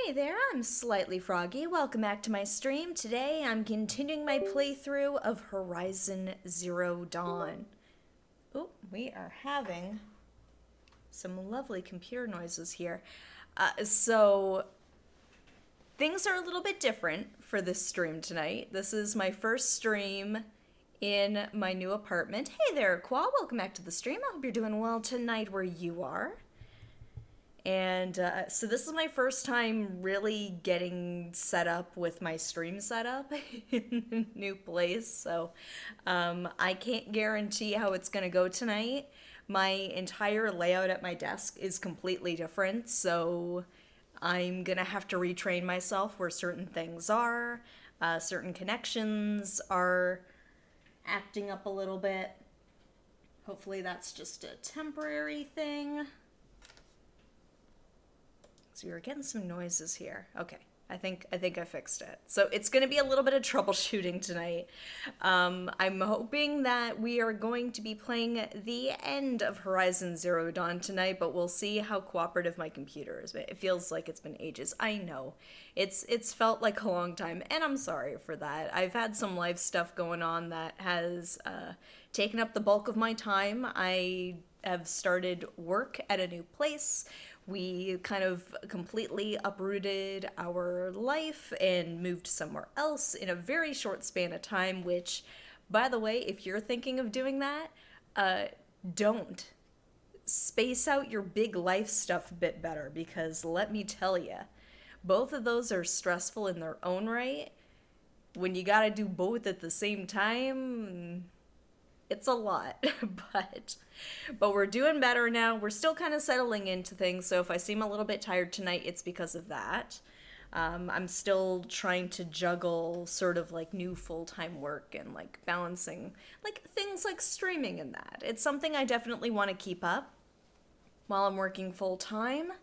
Hey there, I'm Slightly Froggy. Welcome back to my stream. Today I'm continuing my playthrough of Horizon Zero Dawn. Oh, we are having some lovely computer noises here. So things are a little bit different for this stream tonight. This is my first stream in my new apartment. Hey there, Qua. Welcome back to the stream. I hope you're doing well tonight where you are. And so this is my first time really getting set up with my stream setup in a new place. So I can't guarantee how it's going to go tonight. My entire layout at my desk is completely different. So I'm going to have to retrain myself where certain things are. Certain connections are acting up a little bit. Hopefully that's just a temporary thing. So we were getting some noises here. Okay, I think I fixed it. So it's going to be a little bit of troubleshooting tonight. I'm hoping that we are going to be playing the end of Horizon Zero Dawn tonight, but we'll see how cooperative my computer is. It feels like it's been ages. I know. It's felt like a long time, and I'm sorry for that. I've had some life stuff going on that has taken up the bulk of my time. I have started work at a new place. We kind of completely uprooted our life and moved somewhere else in a very short span of time, which, by the way, if you're thinking of doing that, don't. Space out your big life stuff a bit better, because let me tell you, both of those are stressful in their own right. When you gotta do both at the same time, it's a lot, but we're doing better now. We're still kind of settling into things, so if I seem a little bit tired tonight, it's because of that. I'm still trying to juggle sort of like new full-time work and like balancing like things like streaming and that. It's something I definitely want to keep up while I'm working full-time.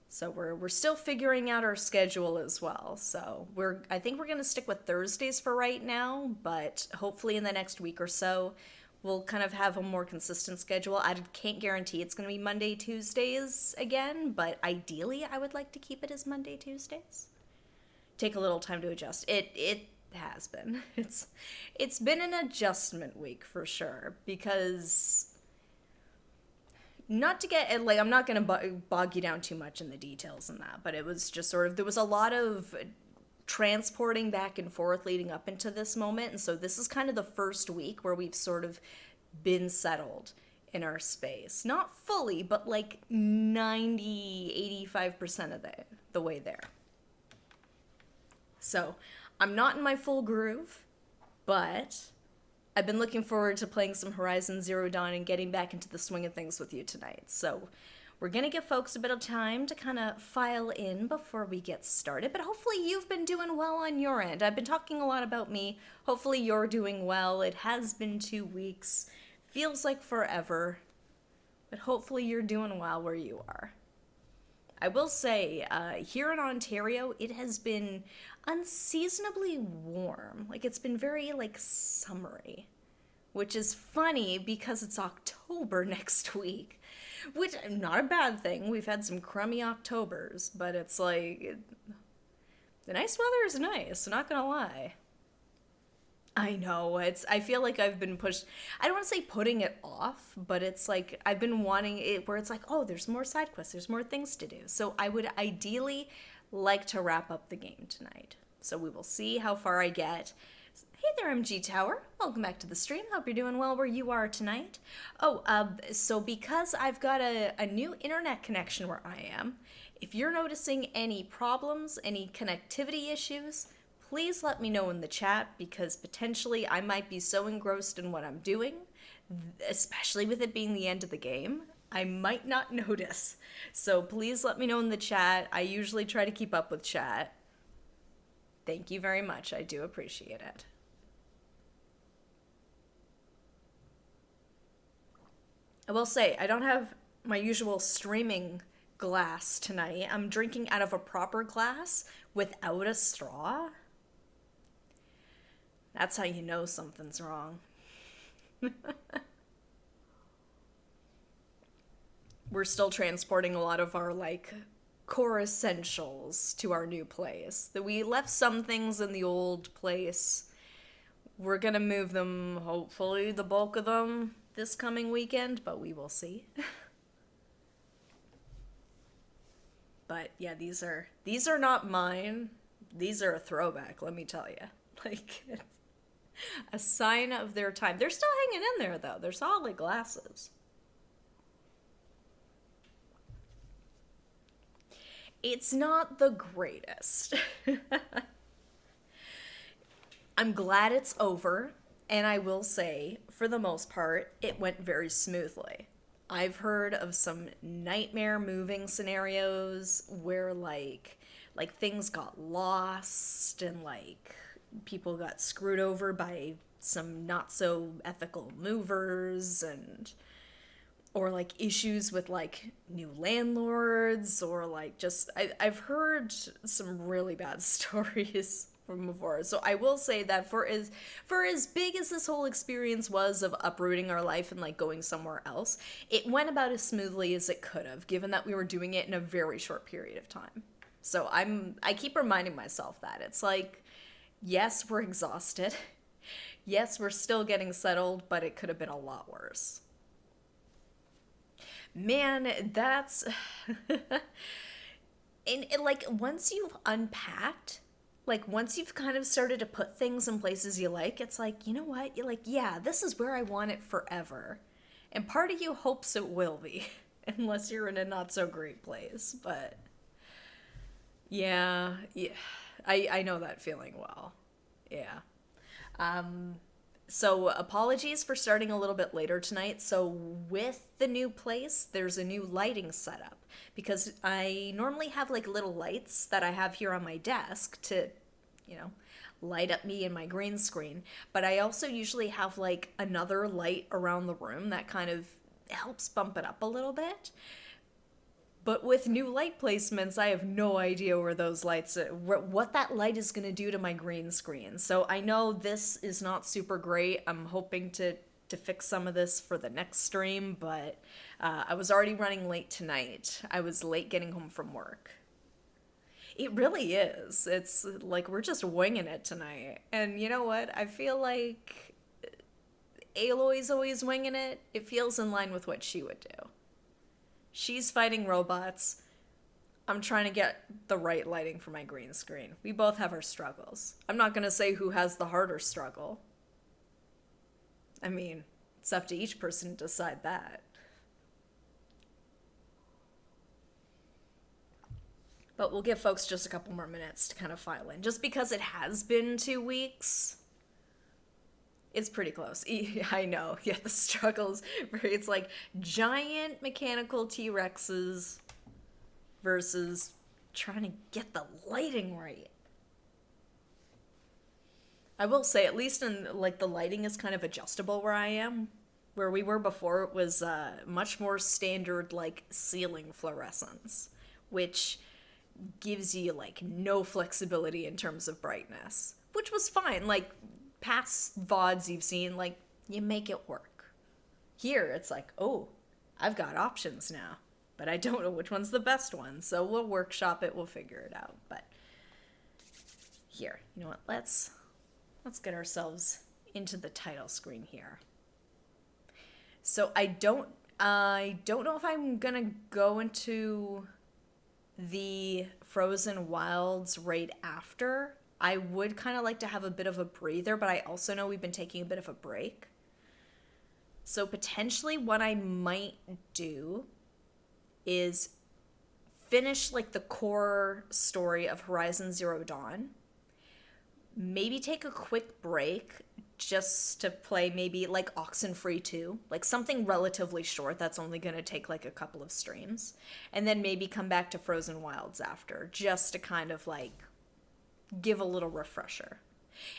So we're still figuring out our schedule as well. So I think we're gonna stick with Thursdays for right now, but hopefully in the next week or so, we'll kind of have a more consistent schedule. I can't guarantee it's gonna be Monday, Tuesdays again, but ideally I would like to keep it as Monday, Tuesdays. Take a little time to adjust. It has been. It's been an adjustment week for sure, because not to get like I'm not going to bog you down too much in the details in that, but it was just sort of there was a lot of transporting back and forth leading up into this moment, and so this is kind of the first week where we've sort of been settled in our space. Not fully, but like 90-85% of the way there. So I'm not in my full groove, but I've been looking forward to playing some Horizon Zero Dawn and getting back into the swing of things with you tonight. So we're going to give folks a bit of time to kind of file in before we get started, but hopefully you've been doing well on your end. I've been talking a lot about me. Hopefully you're doing well. It has been 2 weeks. Feels like forever, but hopefully you're doing well where you are. I will say, here in Ontario, it has been unseasonably warm. Like, it's been very, like, summery. Which is funny because it's October next week. Which, not a bad thing. We've had some crummy Octobers, but it's like, the nice weather is nice, I'm not gonna lie. I know, I feel like I've been pushed, I don't want to say putting it off, but it's like, I've been wanting it where it's like, oh, there's more side quests, there's more things to do. So I would ideally like to wrap up the game tonight. So we will see how far I get. Hey there, MG Tower. Welcome back to the stream. Hope you're doing well where you are tonight. Oh, so because I've got a new internet connection where I am, if you're noticing any problems, any connectivity issues, please let me know in the chat, because potentially I might be so engrossed in what I'm doing, especially with it being the end of the game, I might not notice. So please let me know in the chat. I usually try to keep up with chat. Thank you very much. I do appreciate it. I will say, I don't have my usual streaming glass tonight. I'm drinking out of a proper glass without a straw. That's how you know something's wrong. We're still transporting a lot of our, like, core essentials to our new place. That we left some things in the old place. We're gonna move them, hopefully the bulk of them, this coming weekend, but we will see. But yeah, these are not mine. These are a throwback, let me tell you. Like, it's a sign of their time. They're still hanging in there though. They're solid glasses. It's not the greatest. I'm glad it's over, and I will say, for the most part, it went very smoothly. I've heard of some nightmare moving scenarios where like things got lost and like people got screwed over by some not so ethical movers, and or like issues with like new landlords, or like just I've heard some really bad stories from before. So I will say that for as big as this whole experience was of uprooting our life and like going somewhere else, it went about as smoothly as it could have, given that we were doing it in a very short period of time. So I keep reminding myself that it's like, yes, we're exhausted. Yes, we're still getting settled, but it could have been a lot worse. Man, that's and like once you've unpacked, like once you've kind of started to put things in places you like, it's like, you know what? You're like, yeah, this is where I want it forever. And part of you hopes it will be, unless you're in a not so great place. But yeah, I know that feeling well. Yeah. So apologies for starting a little bit later tonight. So with the new place, there's a new lighting setup because I normally have like little lights that I have here on my desk to, you know, light up me and my green screen. But I also usually have like another light around the room that kind of helps bump it up a little bit. But with new light placements, I have no idea where those lights, what that light is going to do to my green screen. So I know this is not super great. I'm hoping to fix some of this for the next stream, but I was already running late tonight. I was late getting home from work. It really is. It's like we're just winging it tonight. And you know what? I feel like Aloy's always winging it. It feels in line with what she would do. She's fighting robots. I'm trying to get the right lighting for my green screen. We both have our struggles. I'm not going to say who has the harder struggle. I mean, it's up to each person to decide that. But we'll give folks just a couple more minutes to kind of file in. Just because it has been 2 weeks, it's pretty close. I know. Yeah, the struggles. It's like giant mechanical T-Rexes versus trying to get the lighting right. I will say, at least in like the lighting is kind of adjustable where I am. Where we were before, it was much more standard like ceiling fluorescence, which gives you like no flexibility in terms of brightness, which was fine. Like past VODs you've seen, like you make it work. Here it's like, oh, I've got options now, but I don't know which one's the best one, so we'll workshop it, we'll figure it out. But here, you know what, let's get ourselves into the title screen here. So I don't know if I'm gonna go into the Frozen Wilds right after. I would kind of like to have a bit of a breather, but I also know we've been taking a bit of a break. So potentially what I might do is finish like the core story of Horizon Zero Dawn. Maybe take a quick break just to play maybe like Oxenfree 2, like something relatively short that's only going to take like a couple of streams, and then maybe come back to Frozen Wilds after, just to kind of like give a little refresher.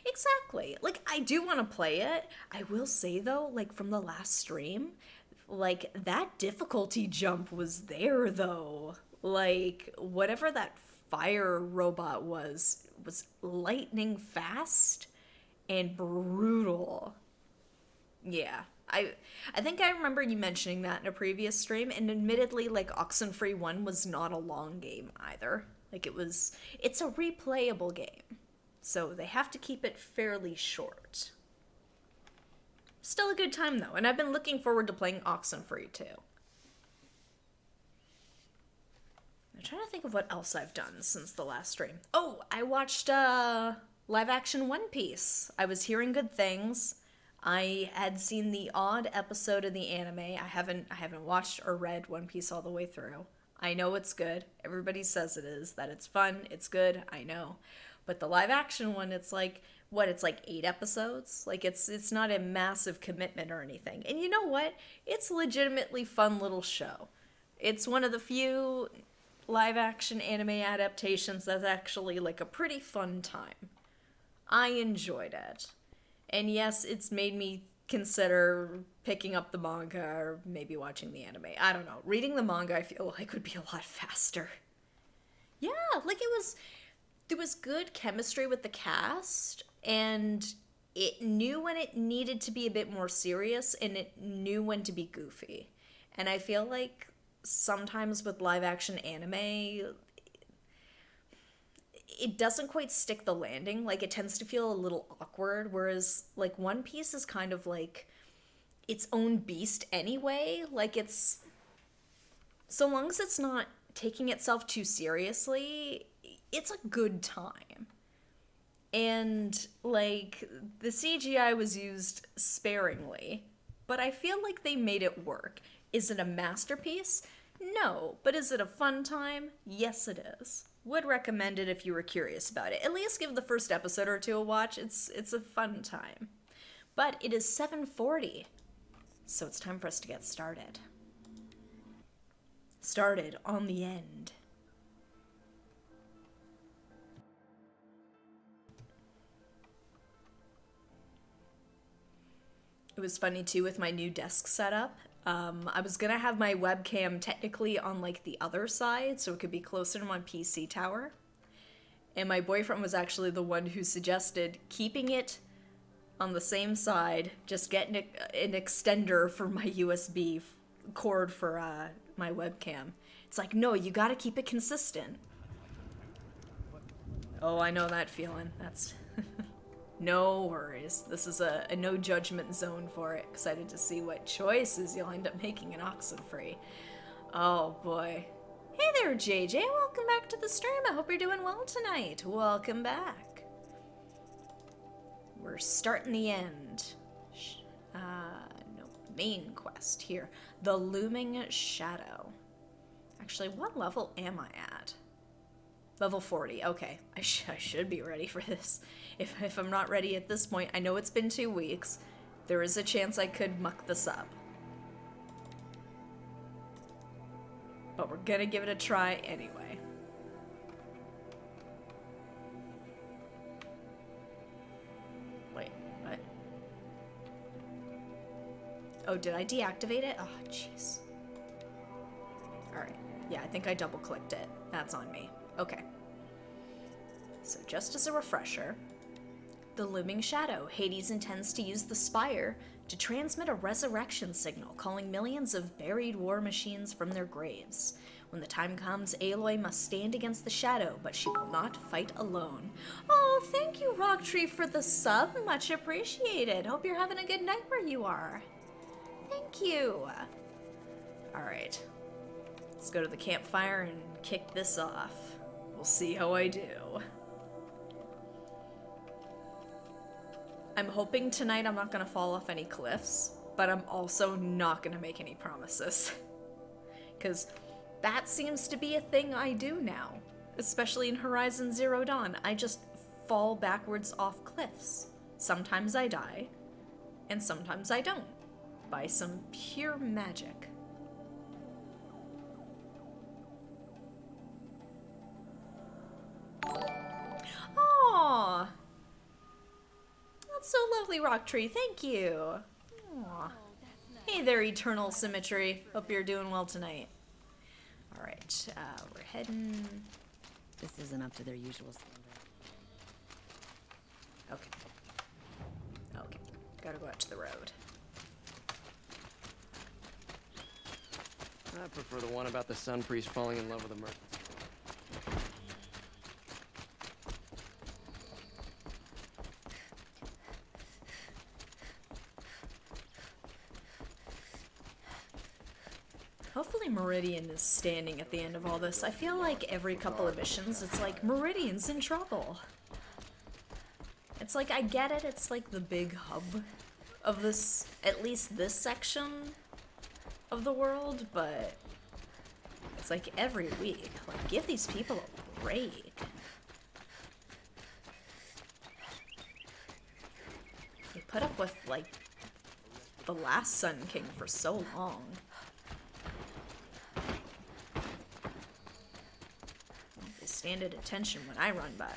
Exactly. Like, I do want to play it. I will say though, like from the last stream, like that difficulty jump was there though. Like whatever that fire robot was lightning fast and brutal. Yeah, I think I remember you mentioning that in a previous stream, and admittedly, like, Oxenfree 1 was not a long game either. Like, it's a replayable game. So they have to keep it fairly short. Still a good time, though, and I've been looking forward to playing Oxenfree, too. I'm trying to think of what else I've done since the last stream. Oh, I watched live-action One Piece. I was hearing good things. I had seen the odd episode of the anime. I haven't watched or read One Piece all the way through. I know it's good. Everybody says it is, that it's fun, it's good, I know. But the live action one, it's like, what, it's like 8 episodes? Like, it's not a massive commitment or anything. And you know what? It's a legitimately fun little show. It's one of the few live action anime adaptations that's actually like a pretty fun time. I enjoyed it. And yes, it's made me consider picking up the manga or maybe watching the anime. I don't know. Reading the manga, I feel like would be a lot faster. Yeah, like there was good chemistry with the cast, and it knew when it needed to be a bit more serious, and it knew when to be goofy. And I feel like sometimes with live action anime, it doesn't quite stick the landing. Like, it tends to feel a little awkward, whereas like One Piece is kind of like its own beast anyway. Like, it's, so long as it's not taking itself too seriously, it's a good time. And like, the CGI was used sparingly, but I feel like they made it work. Is it a masterpiece? No. But is it a fun time? Yes, it is. Would recommend it if you were curious about it. At least give the first episode or two a watch. It's a fun time. But it is 7:40, so it's time for us to get started. Started on the end. It was funny too with my new desk setup. I was gonna have my webcam technically on like the other side so it could be closer to my PC tower. And my boyfriend was actually the one who suggested keeping it on the same side, just getting an extender for my USB cord for my webcam. It's like, no, you gotta keep it consistent. Oh, I know that feeling. That's... No worries. This is a no judgment zone for it. Excited to see what choices you'll end up making in Oxenfree. Oh boy. Hey there, JJ. Welcome back to the stream. I hope you're doing well tonight. Welcome back. We're starting the end. No, main quest here. The Looming Shadow. Actually, what level am I at? Level 40. Okay, I should be ready for this. If I'm not ready at this point, I know it's been 2 weeks. There is a chance I could muck this up. But we're gonna give it a try anyway. Wait, what? Oh, did I deactivate it? Oh, jeez. Alright. Yeah, I think I double-clicked it. That's on me. Okay. So just as a refresher, the Looming Shadow. Hades intends to use the Spire to transmit a resurrection signal, calling millions of buried war machines from their graves. When the time comes, Aloy must stand against the Shadow, but she will not fight alone. Oh, thank you, Rocktree, for the sub. Much appreciated. Hope you're having a good night where you are. Thank you. Alright. Let's go to the campfire and kick this off. We'll see how I do. I'm hoping tonight I'm not going to fall off any cliffs, but I'm also not going to make any promises. Because that seems to be a thing I do now, especially in Horizon Zero Dawn. I just fall backwards off cliffs. Sometimes I die, and sometimes I don't, by some pure magic. Aww! That's so lovely, Rocktree. Thank you. Aww. Hey there, Eternal Symmetry. Hope you're doing well tonight. Alright, we're heading... This isn't up to their usual standard. Okay. Okay. Gotta go out to the road. I prefer the one about the Sun Priest falling in love with a merchant. Hopefully Meridian is standing at the end of all this. I feel like every couple of missions, it's like, Meridian's in trouble. It's like, I get it, it's like the big hub of this, at least this section of the world, but it's like every week. Like, give these people a break. They put up with, like, the last Sun King for so long. They stand at attention when I run by.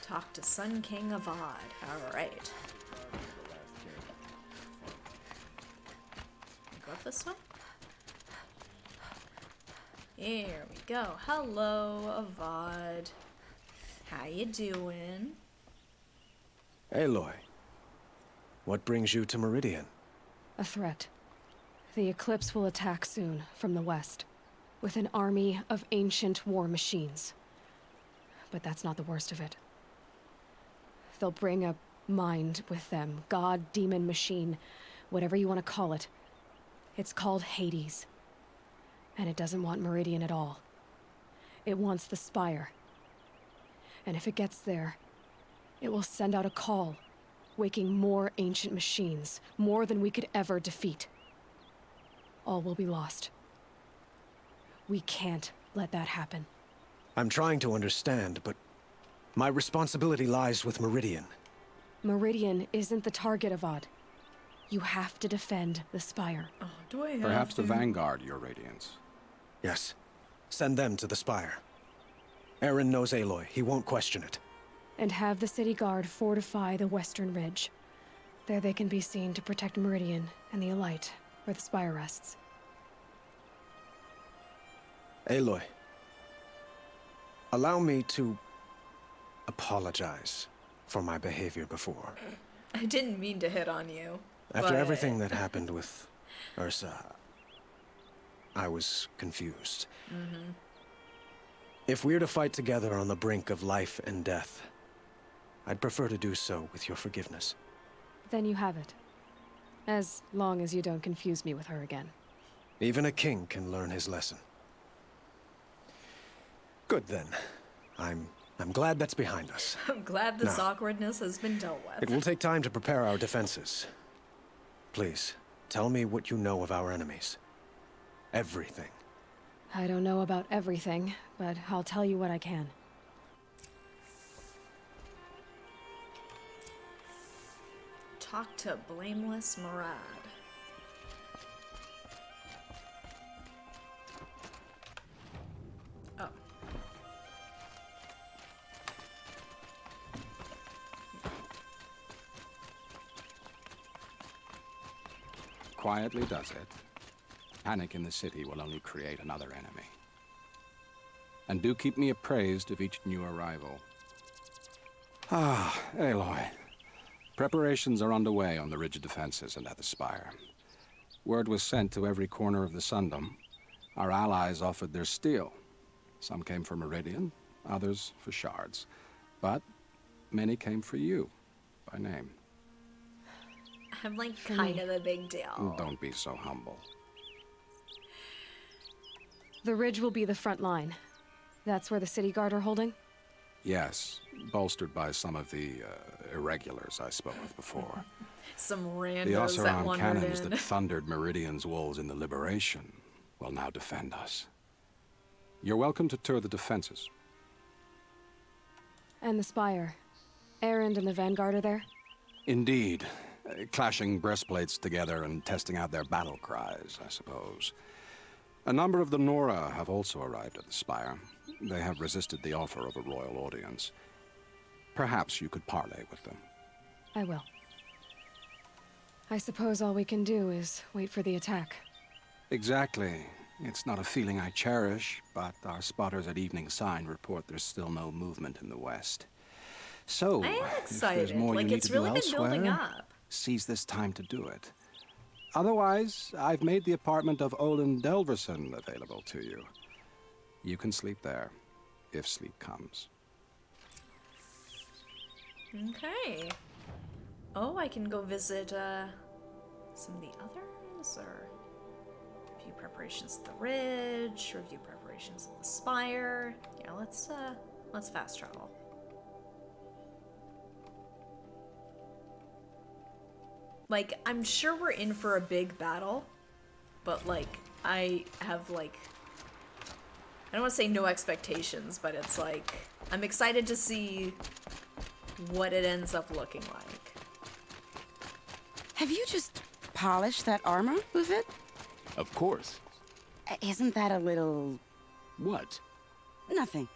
Talk to Sun King Avad. Alright. Go up this way? Here we go. Hello, Avad. How you doing? Aloy, what brings you to Meridian? A threat. The Eclipse will attack soon, from the west, with an army of ancient war machines. But that's not the worst of it. They'll bring a mind with them, god, demon, machine, whatever you want to call it. It's called Hades. And it doesn't want Meridian at all. It wants the Spire. And if it gets there, it will send out a call, waking more ancient machines, more than we could ever defeat. All will be lost. We can't let that happen. I'm trying to understand, but my responsibility lies with Meridian. Meridian isn't the target, Avad. You have to defend the Spire. Oh, do I have Perhaps to? the Vanguard, Your Radiance. Yes. Send them to the Spire. Eren knows Aloy. He won't question it. And have the City Guard fortify the Western Ridge. There they can be seen to protect Meridian and the Elite, where the Spire rests. Aloy, allow me to apologize for my behavior before. I didn't mean to hit on you. After but- everything that happened with Ursa, I was confused. If we're to fight together on the brink of life and death, I'd prefer to do so with your forgiveness. Then you have it. As long as you don't confuse me with her again. Even a king can learn his lesson. Good then. I'm glad that's behind us. I'm glad this No. awkwardness has been dealt with. It will take time to prepare our defenses. Please, tell me what you know of our enemies. Everything. I don't know about everything, but I'll tell you what I can. Talk to Blameless Murad. Oh. Quietly does it. Panic in the city will only create another enemy. And do keep me appraised of each new arrival. Ah, Aloy. Preparations are underway on the ridge defenses and at the Spire. Word was sent to every corner of the Sundom. Our allies offered their steel. Some came for Meridian, others for shards. But many came for you, by name. I'm like kind of a big deal. Don't be so humble. The ridge will be the front line. That's where the City Guard are holding? Yes, bolstered by some of the irregulars I spoke of before. Some The randos that Oseram wandered cannons in. that thundered Meridian's walls in the Liberation will now defend us. You're welcome to tour the defenses. And the Spire. Erend and the Vanguard are there? Indeed. Clashing breastplates together and testing out their battle cries, I suppose. A number of the Nora have also arrived at the Spire. They have resisted the offer of a royal audience. Perhaps you could parley with them. I will. I suppose all we can do is wait for the attack. Exactly. It's not a feeling I cherish, but our spotters at Evening Sign report there's still no movement in the west. So, I am if excited. there's more Like, you need it's to do really been building elsewhere, up. seize this time to do it. Otherwise, I've made the apartment of Olin Delverson available to you. You can sleep there, if sleep comes. Okay. Oh, I can go visit some of the others, or review preparations at the ridge, review preparations at the spire. Yeah, let's fast travel. Like, I'm sure we're in for a big battle, but like I have like, I don't want to say no expectations, but it's like I'm excited to see what it ends up looking like. Have you just polished that armor with it? Of course. Isn't that a little... What? nothing?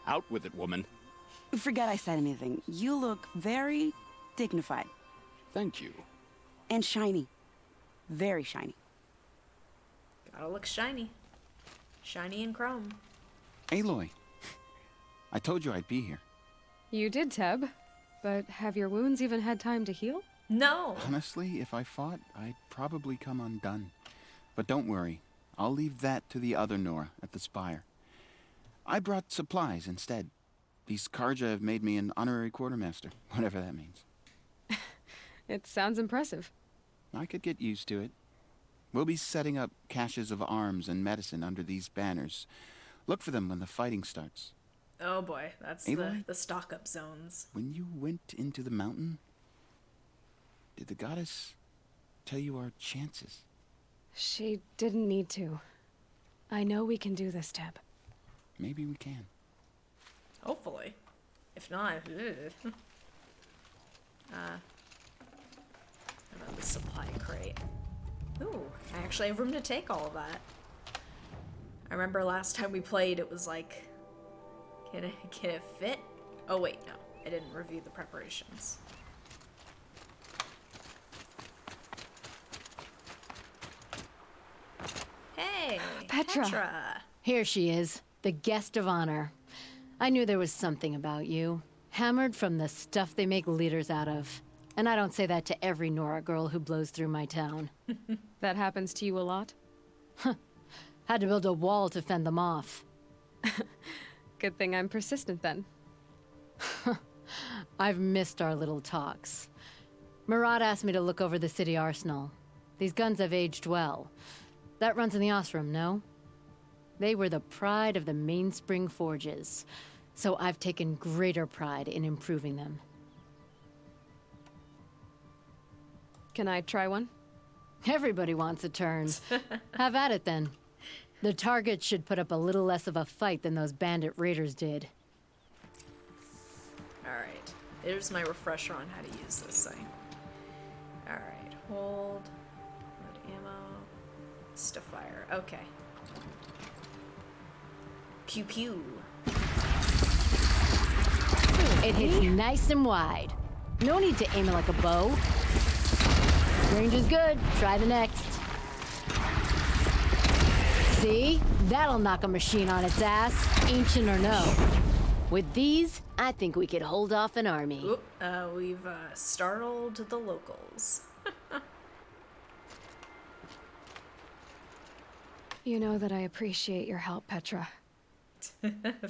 Out with it, woman. Forget I said anything. You look very dignified. Thank you. And shiny. Very shiny. Gotta look shiny. Shiny and chrome. Aloy, I told you I'd be here. You did, Teb. But have your wounds even had time to heal? No! Honestly, if I fought, I'd probably come undone. But don't worry, I'll leave that to the other Nora at the Spire. I brought supplies instead. These Karja have made me an honorary quartermaster, whatever that means. It sounds impressive. I could get used to it. We'll be setting up caches of arms and medicine under these banners. Look for them when the fighting starts. Oh boy, that's Aloy? the stock-up zones. When you went into the mountain, did the goddess tell you our chances? She didn't need to. I know we can do this, Teb. Maybe we can. Hopefully. If not, ugh. How about the supply crate? Ooh, I actually have room to take all of that. I remember last time we played, it was like, can it fit? Oh wait, no, I didn't review the preparations. Hey, Petra. Here she is, the guest of honor. I knew there was something about you. Hammered from the stuff they make leaders out of. And I don't say that to every Nora girl who blows through my town. That happens to you a lot? Had to build a wall to fend them off. Good thing I'm persistent then. I've missed our little talks. Murad asked me to look over the city arsenal. These guns have aged well. That runs in the Osram, no? They were the pride of the Mainspring Forges, so I've taken greater pride in improving them. Can I try one? Everybody wants a turn. Have at it then. The target should put up a little less of a fight than those bandit raiders did. Alright, there's my refresher on how to use this thing. Alright, hold, load ammo, stiffire, okay. Pew pew. It hits nice and wide. No need to aim it like a bow. Range is good. Try the next. See? That'll knock a machine on its ass, ancient or no. With these, I think we could hold off an army. Oop, we've startled the locals. You know that I appreciate your help, Petra.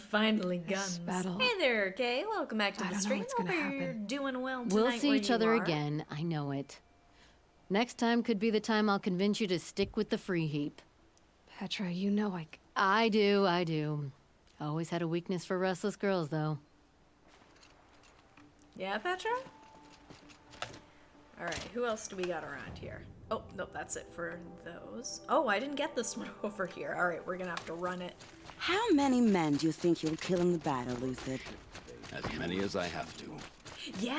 Finally, guns. battle- Hey there, Kay. Welcome back to I the don't know stream. what's gonna Hope you're happen. doing well tonight We'll see where each you other are. again, I know it. Next time could be the time I'll convince you to stick with the free heap. Petra, you know I do. Always had a weakness for restless girls, though. Yeah, Petra? Alright, who else do we got around here? Oh, nope, that's it for those. Oh, I didn't get this one over here. Alright, we're gonna have to run it. How many men do you think you'll kill in the battle, Lucid? As many as I have to. Yeah!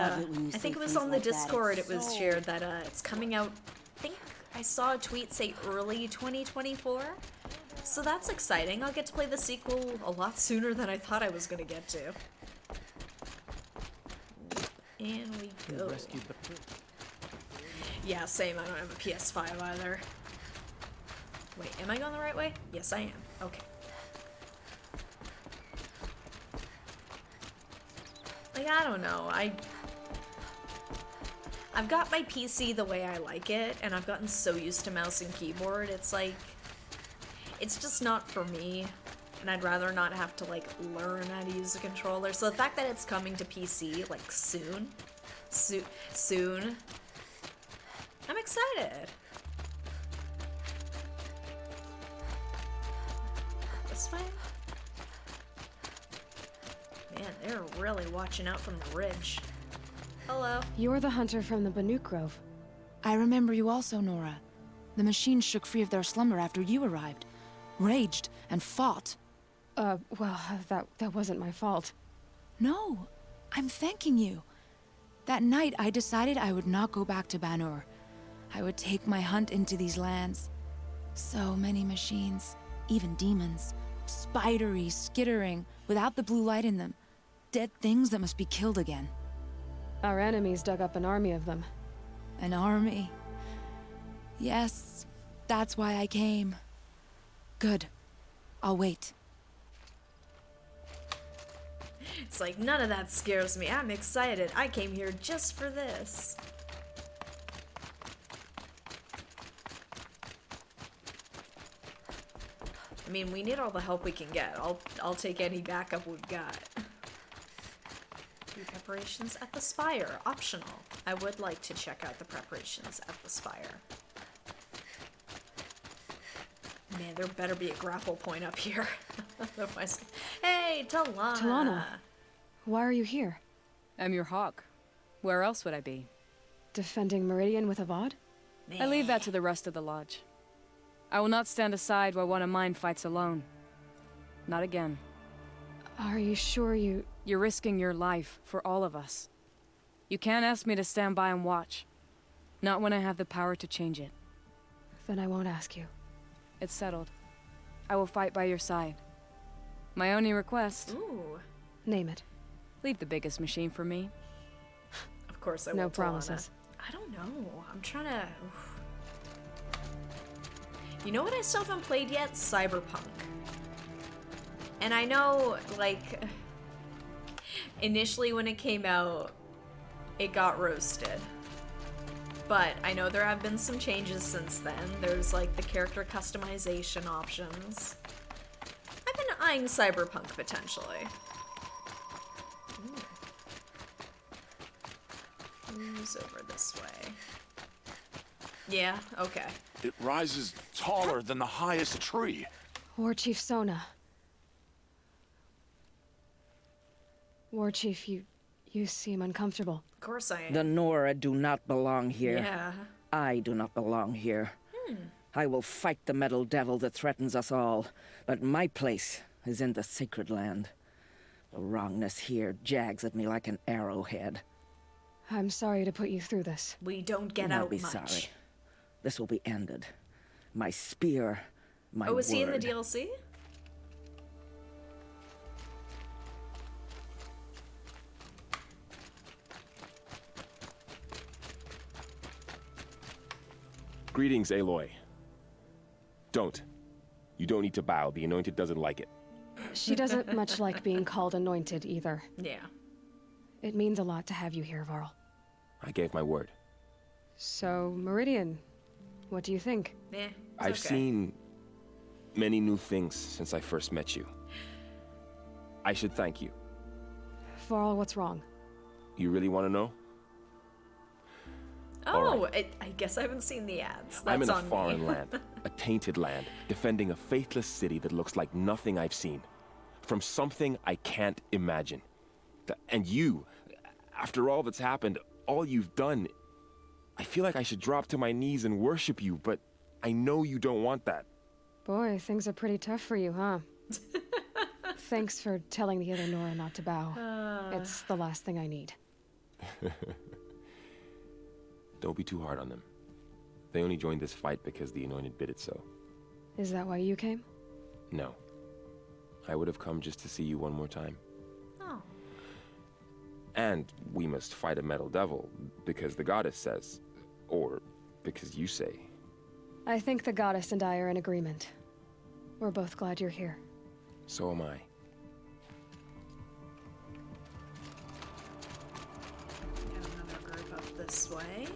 love it when you I think say it was things on the like that. Discord, It's it was so- shared that it's coming out, I think I saw a tweet say early 2024. So that's exciting. I'll get to play the sequel a lot sooner than I thought I was gonna get to. And we go. Rescued the prince. Yeah, same. I don't have a PS5 either. Wait, am I going the right way? Yes, I am. Okay. I Like, I don't know. I've got my PC the way I like it, and I've gotten so used to mouse and keyboard. It's like, it's just not for me, and I'd rather not have to like learn how to use a controller. So the fact that it's coming to PC like soon, I'm excited. This way? Man, they're really watching out from the ridge. Hello. You're the hunter from the Banuk Grove. I remember you also, Nora. The machines shook free of their slumber after you arrived. Raged and fought. Well, that wasn't my fault. No, I'm thanking you. That night, I decided I would not go back to Banur. I would take my hunt into these lands. So many machines, even demons. Spidery, skittering, without the blue light in them. Dead things that must be killed again. Our enemies dug up an army of them. An army? Yes, that's why I came. Good. I'll wait. It's like, none of that scares me. I'm excited. I came here just for this. I mean, we need all the help we can get. I'll take any backup we've got. Do preparations at the Spire. Optional. I would like to check out the preparations at the Spire. Man, there better be a grapple point up here. Otherwise... Hey, Talana! Talana, why are you here? I'm your hawk. Where else would I be? Defending Meridian with Avad? I leave that to the rest of the Lodge. I will not stand aside while one of mine fights alone. Not again. Are you sure you... You're risking your life for all of us. You can't ask me to stand by and watch. Not when I have the power to change it. Then I won't ask you. It's settled. I will fight by your side. My only request... Ooh. Name it. Leave the biggest machine for me. Of course I will, No promises. Talana. I don't know. I'm trying to... You know what I still haven't played yet? Cyberpunk. And I know, like... Initially when it came out, it got roasted. But I know there have been some changes since then. There's like the character customization options. I've been eyeing Cyberpunk potentially. Who's over this way? Yeah, okay. It rises taller than the highest tree. War Chief Sona. War Chief, you seem uncomfortable. Of course I am. The Nora do not belong here. Yeah. I do not belong here. I will fight the metal devil that threatens us all, but my place is in the sacred land. The wrongness here jags at me like an arrowhead. I'm sorry to put you through this. We don't get Don't out be much. sorry. This will be ended. My spear, my Oh, is he in the word. DLC? Greetings, Aloy. Don't. You don't need to bow. The Anointed doesn't like it. She doesn't much like being called anointed either. Yeah. It means a lot to have you here, Varl. I gave my word. So, Meridian, what do you think? I've seen many new things since I first met you. I should thank you. Varl, what's wrong? You really want to know? Oh, I guess I haven't seen the ads. That's I'm in a on foreign me. land, a tainted land, defending a faithless city that looks like nothing I've seen. From something I can't imagine. And you, after all that's happened, all you've done, I feel like I should drop to my knees and worship you, but I know you don't want that. Boy, things are pretty tough for you, huh? Thanks for telling the other Nora not to bow. It's the last thing I need. Don't be too hard on them. They only joined this fight because the Anointed bid it so. Is that why you came? No. I would have come just to see you one more time. Oh. And we must fight a metal devil, because the goddess says. Or because you say. I think the goddess and I are in agreement. We're both glad you're here. So am I. this way.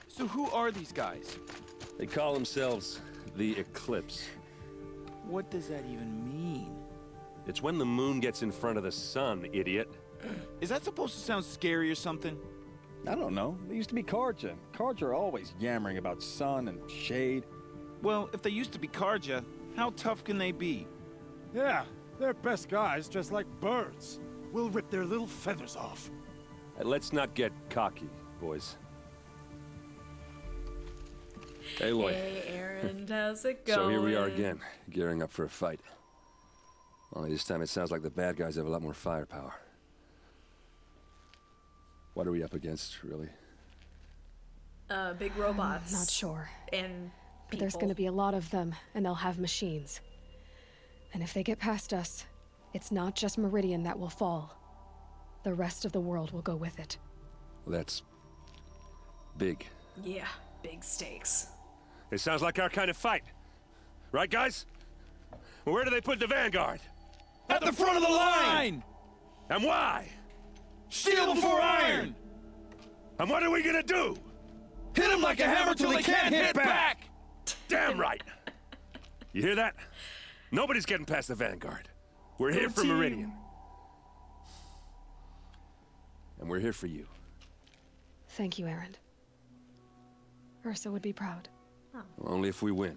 So who are these guys? They call themselves the Eclipse. What does that even mean? It's when the moon gets in front of the sun, idiot. Is that supposed to sound scary or something? I don't know. They used to be Carja. Carja are always yammering about sun and shade. Well, if they used to be Carja, how tough can they be? Yeah, they're best guys, just like birds. We'll rip their little feathers off. Let's not get cocky, boys. Aloy. Hey, Aaron, how's it going? So here we are again, gearing up for a fight. Only this time it sounds like the bad guys have a lot more firepower. What are we up against, really? Big robots. Not sure. And but there's people. gonna be a lot of them, and they'll have machines. And if they get past us, it's not just Meridian that will fall. The rest of the world will go with it. Well, that's big. Yeah, big stakes. It sounds like our kind of fight. Right, guys? Well, where do they put the Vanguard? At the front of the line! And why? Steel before iron! And what are we gonna do? Hit them like a hammer till they can't hit back! Damn right! You hear that? Nobody's getting past the Vanguard. We're here for team. Meridian. And we're here for you. Thank you, Aaron. Ursa would be proud. Well, only if we win.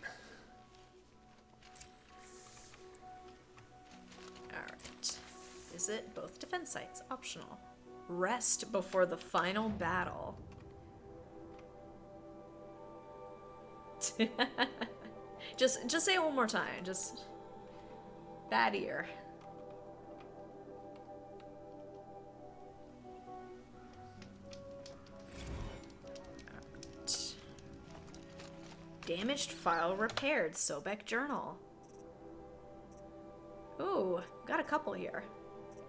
Alright. Visit both defense sites. Optional. Rest before the final battle. just say it one more time. Just bad ear. Alright. Damaged file repaired. Sobek journal. Ooh, got a couple here.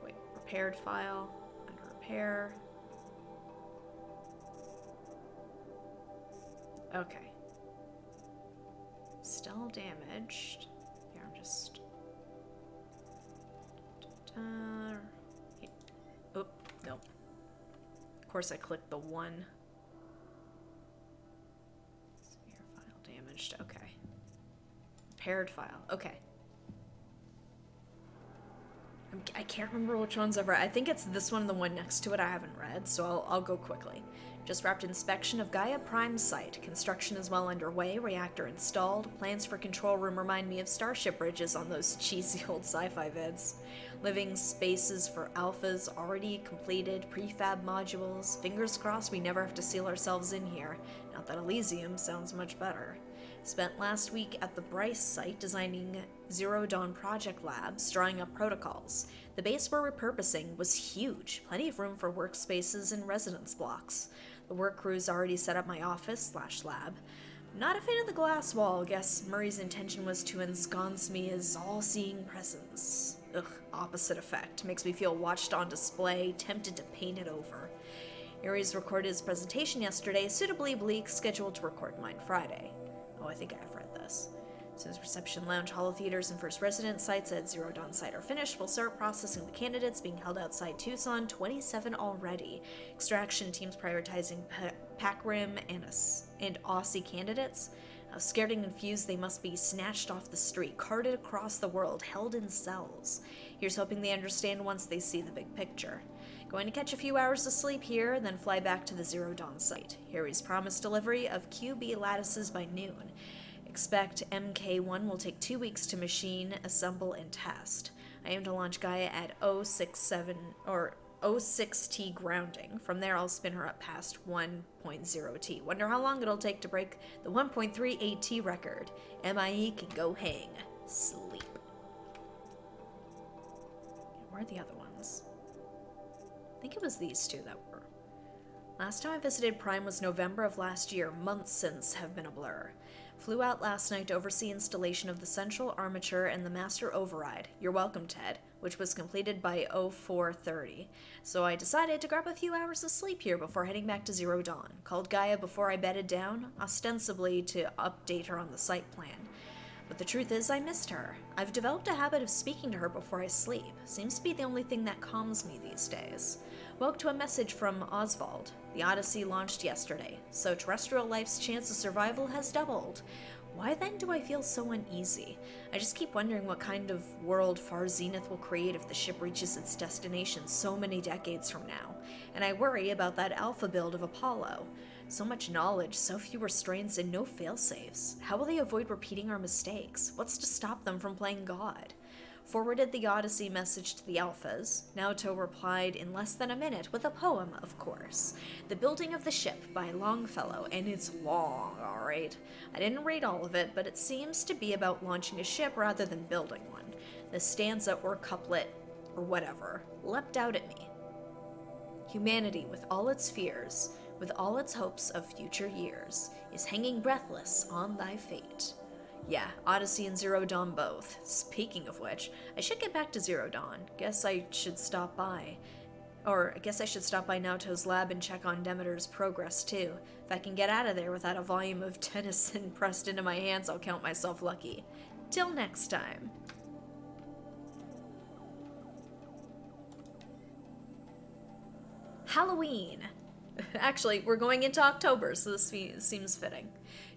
Wait, repaired file, under repair. Okay. Still damaged. Here, I'm just... Yeah. Oop, nope. Of course I clicked the one. Severe file damaged, okay. Repaired file, okay. I can't remember which one's over. I think it's this one and the one next to it I haven't read, so I'll go quickly. Just wrapped inspection of Gaia Prime site. Construction is well underway, reactor installed. Plans for control room remind me of Starship bridges on those cheesy old sci-fi vids. Living spaces for alphas already completed, prefab modules. Fingers crossed we never have to seal ourselves in here. Not that Elysium sounds much better. Spent last week at the Bryce site designing Zero Dawn project labs, drawing up protocols. The base we're repurposing was huge, plenty of room for workspaces and residence blocks. The work crew's already set up my office/lab. Not a fan of the glass wall. Guess Murray's intention was to ensconce me as all-seeing presence. Ugh, opposite effect. Makes me feel watched on display, tempted to paint it over. Ares recorded his presentation yesterday, suitably bleak, scheduled to record mine Friday. Oh, I think I've read this. Since reception lounge, holotheaters, and first residence sites at Zero Dawn site are finished, we'll start processing the candidates being held outside Tucson, 27 already. Extraction teams prioritizing Pac-Rim and Aussie candidates. How scared and confused they must be, snatched off the street, carted across the world, held in cells. Here's hoping they understand once they see the big picture. Going to catch a few hours of sleep here, then fly back to the Zero Dawn site. Harry's promised delivery of QB lattices by noon. Expect MK1 will take 2 weeks to machine, assemble, and test. I aim to launch Gaia at 06T grounding. From there, I'll spin her up past 1.0T. Wonder how long it'll take to break the 1.38T record. MIE can go hang. Sleep. Where are the other ones? I think it was these two that were. Last time I visited Prime was November of last year. Months since have been a blur. Flew out last night to oversee installation of the central armature and the master override. You're welcome, Ted, which was completed by 0430. So I decided to grab a few hours of sleep here before heading back to Zero Dawn. Called Gaia before I bedded down, ostensibly to update her on the site plan. But the truth is, I missed her. I've developed a habit of speaking to her before I sleep. Seems to be the only thing that calms me these days. Woke to a message from Oswald. The Odyssey launched yesterday, so terrestrial life's chance of survival has doubled. Why then do I feel so uneasy? I just keep wondering what kind of world Far Zenith will create if the ship reaches its destination so many decades from now. And I worry about that alpha build of Apollo. So much knowledge, so few restraints, and no failsafes. How will they avoid repeating our mistakes? What's to stop them from playing God? Forwarded the Odyssey message to the Alphas. Naoto replied in less than a minute with a poem, of course. The Building of the Ship by Longfellow, and it's long, alright. I didn't read all of it, but it seems to be about launching a ship rather than building one. The stanza or couplet, or whatever, leapt out at me. Humanity, with all its fears, with all its hopes of future years, is hanging breathless on thy fate. Yeah, Odyssey and Zero Dawn both. Speaking of which, I should get back to Zero Dawn. Guess I should stop by. Or, I guess I should stop by Naoto's lab and check on Demeter's progress, too. If I can get out of there without a volume of Tennyson pressed into my hands, I'll count myself lucky. Till next time. Halloween. Actually, we're going into October, so this seems fitting.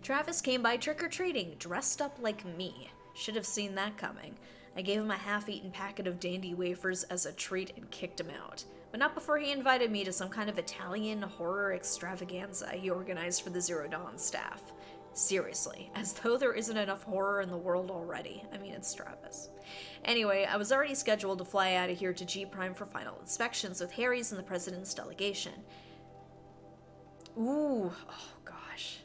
Travis came by trick-or-treating, dressed up like me. Should have seen that coming. I gave him a half-eaten packet of dandy wafers as a treat and kicked him out. But not before he invited me to some kind of Italian horror extravaganza he organized for the Zero Dawn staff. Seriously, as though there isn't enough horror in the world already. I mean, it's Travis. Anyway, I was already scheduled to fly out of here to G Prime for final inspections with Harry's and the President's delegation. Ooh, oh gosh.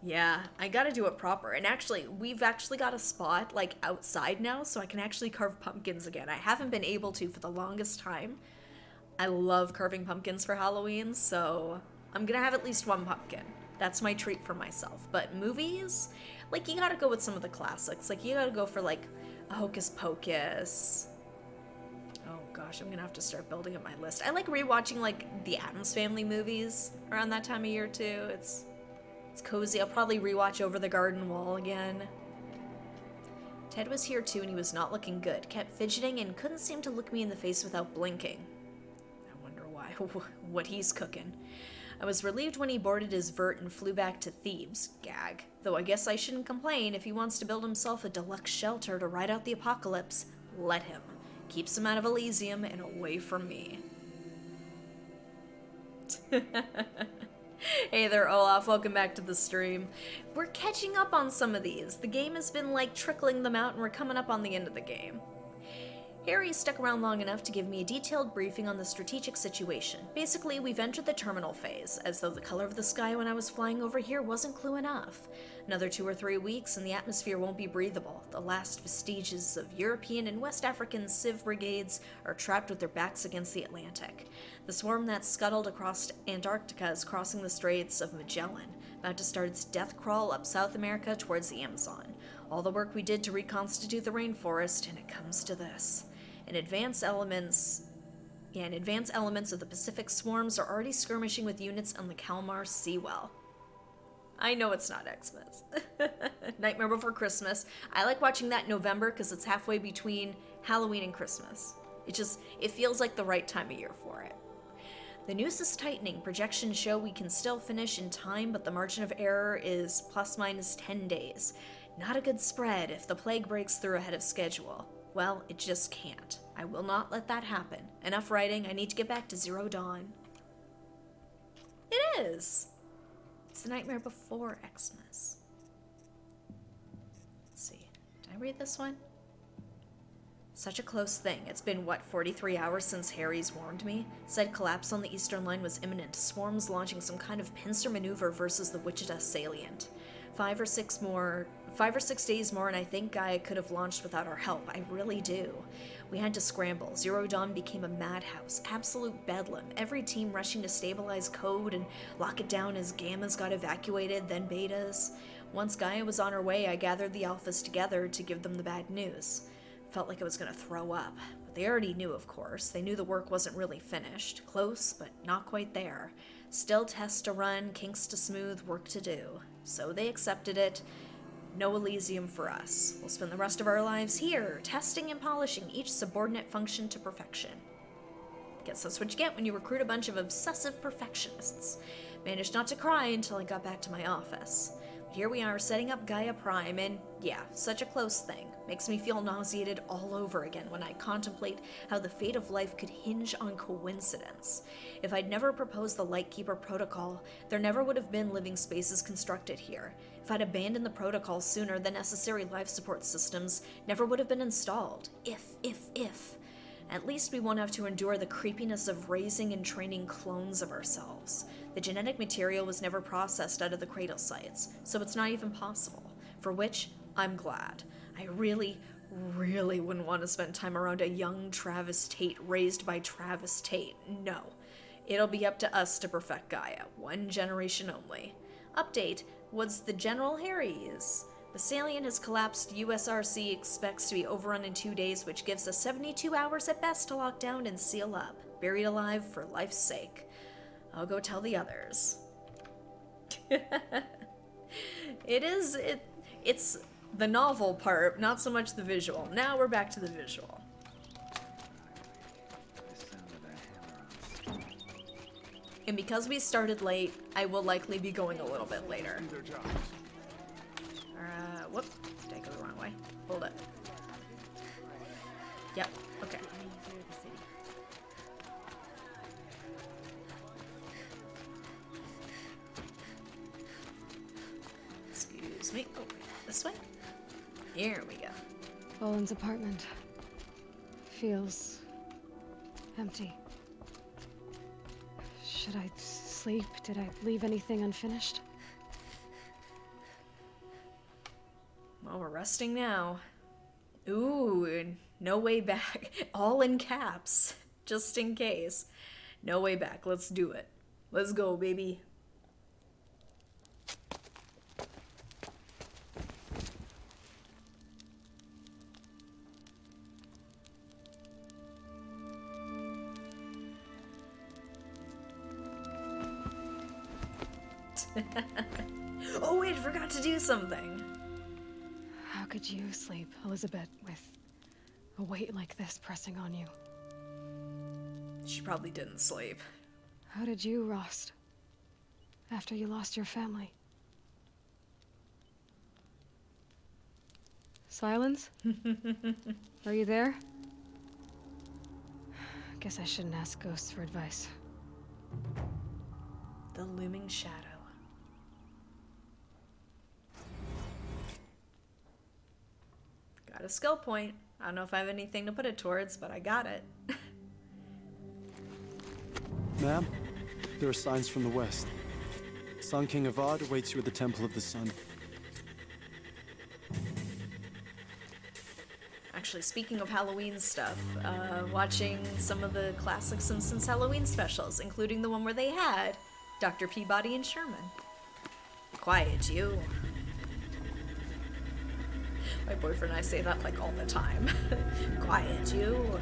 Yeah, I gotta do it proper. And actually, we've actually got a spot, like, outside now, so I can actually carve pumpkins again. I haven't been able to for the longest time. I love carving pumpkins for Halloween, so I'm gonna have at least one pumpkin. That's my treat for myself. But movies? Like, you gotta go with some of the classics. Like, you gotta go for, like, a Hocus Pocus. Oh gosh, I'm gonna have to start building up my list. I like rewatching, like, the Addams Family movies around that time of year, too. It's cozy. I'll probably rewatch Over the Garden Wall again. Ted was here, too, and he was not looking good. Kept fidgeting and couldn't seem to look me in the face without blinking. I wonder why. What he's cooking. I was relieved when he boarded his vert and flew back to Thebes. Gag. Though I guess I shouldn't complain. If he wants to build himself a deluxe shelter to ride out the apocalypse, let him. Keeps him out of Elysium and away from me. Hey there, Olaf. Welcome back to the stream. We're catching up on some of these. The game has been, like, trickling them out, and we're coming up on the end of the game. Harry stuck around long enough to give me a detailed briefing on the strategic situation. Basically, we've entered the terminal phase, as though the color of the sky when I was flying over here wasn't clue enough. Another 2 or 3 weeks and the atmosphere won't be breathable. The last vestiges of European and West African civ brigades are trapped with their backs against the Atlantic. The swarm that scuttled across Antarctica is crossing the Straits of Magellan, about to start its death crawl up South America towards the Amazon. All the work we did to reconstitute the rainforest, and it comes to this. Advanced elements of the Pacific swarms are already skirmishing with units on the Kalmar Seawell. I know it's not Xmas. Nightmare Before Christmas. I like watching that in November because it's halfway between Halloween and Christmas. It feels like the right time of year for it. The noose is tightening. Projections show we can still finish in time, but the margin of error is plus minus 10 days. Not a good spread if the plague breaks through ahead of schedule. Well, it just can't. I will not let that happen. Enough writing, I need to get back to Zero Dawn. It is! It's the Nightmare Before Xmas. Let's see. Did I read this one? Such a close thing. It's been, 43 hours since Harry's warned me? Said collapse on the Eastern Line was imminent. Swarms launching some kind of pincer maneuver versus the Wichita salient. 5 or 6 days more, and I think I could have launched without our help. I really do. We had to scramble. Zero Dawn became a madhouse. Absolute bedlam. Every team rushing to stabilize code and lock it down as Gammas got evacuated, then Betas. Once Gaia was on her way, I gathered the Alphas together to give them the bad news. Felt like I was gonna throw up. But they already knew, of course. They knew the work wasn't really finished. Close, but not quite there. Still tests to run, kinks to smooth, work to do. So they accepted it. No Elysium for us. We'll spend the rest of our lives here, testing and polishing each subordinate function to perfection. Guess that's what you get when you recruit a bunch of obsessive perfectionists. Managed not to cry until I got back to my office. But here we are setting up Gaia Prime, and yeah, such a close thing. Makes me feel nauseated all over again when I contemplate how the fate of life could hinge on coincidence. If I'd never proposed the Lightkeeper Protocol, there never would have been living spaces constructed here. If I'd abandoned the protocol sooner, the necessary life support systems never would have been installed. If. At least we won't have to endure the creepiness of raising and training clones of ourselves. The genetic material was never processed out of the cradle sites, so it's not even possible. For which, I'm glad. I really wouldn't want to spend time around a young Travis Tate raised by Travis Tate. No. It'll be up to us to perfect Gaia, one generation only. Update, what's the General Harry's? The salient has collapsed. USRC expects to be overrun in 2 days, which gives us 72 hours at best to lock down and seal up. Buried alive for life's sake. I'll go tell the others. It's the novel part, not so much the visual. Now we're back to the visual. And because we started late, I will likely be going a little bit later. Whoop. Did I go the wrong way? Hold it. Yep, okay. Excuse me. Oh, this way? Here we go. Boland's apartment feels empty. Should I sleep? Did I leave anything unfinished? Well, we're resting now. Ooh, no way back. All in caps, just in case. No way back. Let's do it. Let's go, baby. Oh wait, I forgot to do something. How could you sleep, Elizabeth, with a weight like this pressing on you? She probably didn't sleep. How did you, Rost? After you lost your family? Silence? Are you there? Guess I shouldn't ask ghosts for advice. The looming shadow. Got a skill point. I don't know if I have anything to put it towards, but I got it. Ma'am, there are signs from the west. Sun King Avad awaits you at the Temple of the Sun. Actually, speaking of Halloween stuff, watching some of the classic Simpsons Halloween specials, including the one where they had Dr. Peabody and Sherman. Quiet, you. My boyfriend and I say that like all the time. Quiet, you.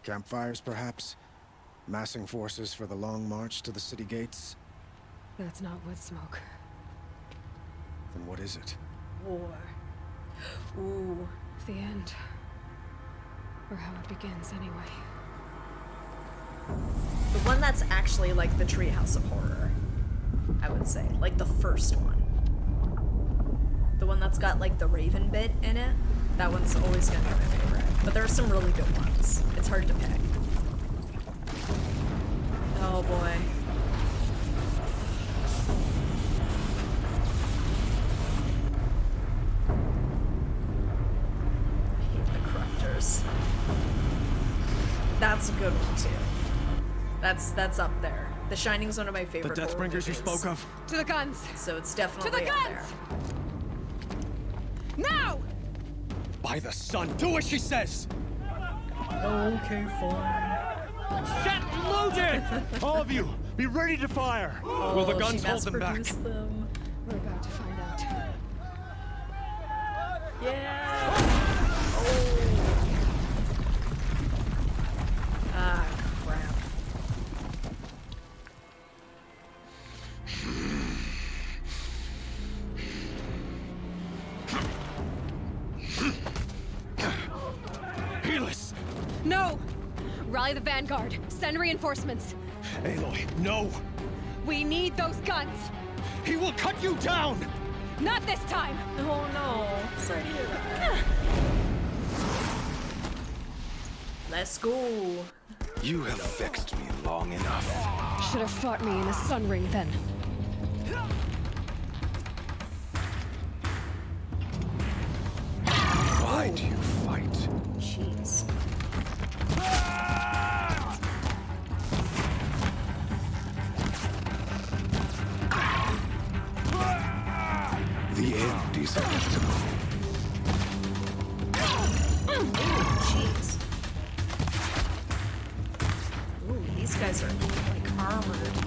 Campfires, perhaps? Massing forces for the long march to the city gates? That's not wood smoke. Then what is it? War. Ooh. The end. Or how it begins, anyway. The one that's actually like the Treehouse of Horror, I would say. Like the first one. The one that's got like the Raven bit in it. That one's always gonna be my favorite. But there are some really good ones. It's hard to pick. Oh boy. I hate the Corruptors. That's a good one too. That's up there. The Shining's one of my favorite. The Deathbringers you spoke of? To the guns! So it's definitely to the up guns! there. Now! By the sun, do what she says! Okay, fine. Set loaded! All of you, be ready to fire! Oh, Will the guns she hold them back? them. We're about to find out. Yeah! Oh. Ah, No! Rally the Vanguard. Send reinforcements. Aloy, no! We need those guns! He will cut you down! Not this time! Oh no. Sorry to hear that. Let's go. You have vexed me long enough. Should have fought me in the Sun Ring then. Why do you fight? Jeez. The end is inevitable. Jeez. Ooh, these guys are like armored.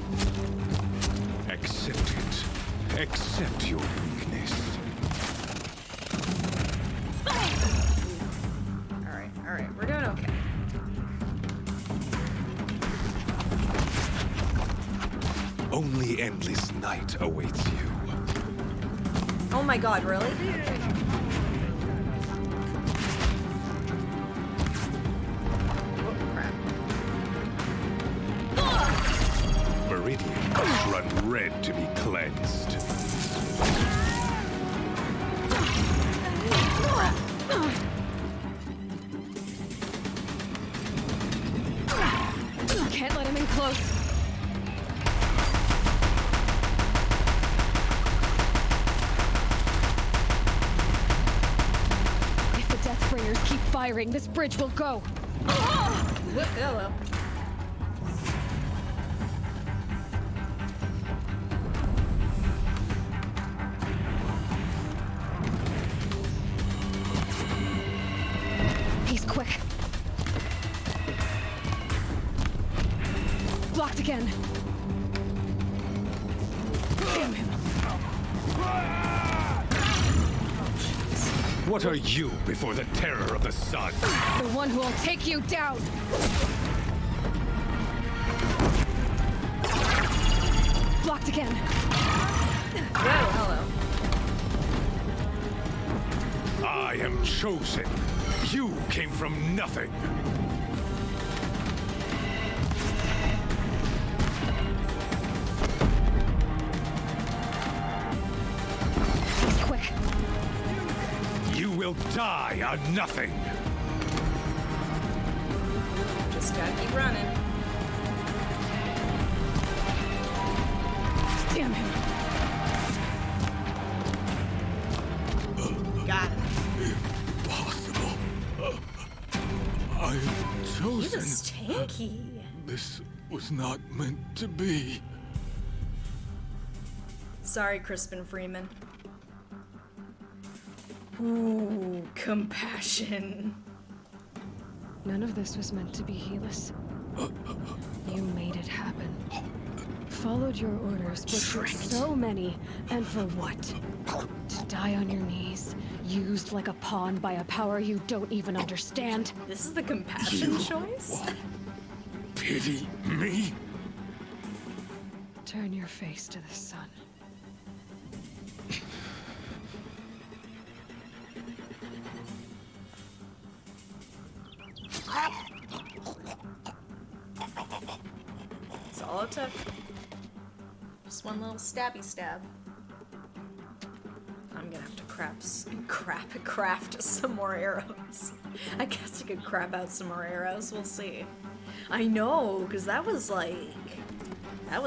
Accept it. Accept your weakness. Alright, we're doing okay. Only endless night awaits you. Oh my god, really? Meridian must run red to be cleansed. Can't let him in close. If the Deathbringers keep firing, this bridge will go. Hello. He's quick. Blocked again. Damn him. What are you before the terror of the sun? The one who will take you down. Blocked again. Whoa, hello. I am chosen. You came from nothing. He's quick. You will die on nothing. Just gotta keep running. Damn him. Got him. Impossible. I am chosen. He was tanky. This was not meant to be. Sorry, Crispin Freeman. Ooh, compassion. None of this was meant to be, Helis. You made it happen. Followed your orders, butchered so many, and for what? To die on your knees, used like a pawn by a power you don't even understand. This is the compassion choice? Pity me? Turn your face to the sun. That's all it took. Just one little stabby stab. I'm gonna have to craft some more arrows. I guess I could crap out some more arrows, we'll see. I know, because that was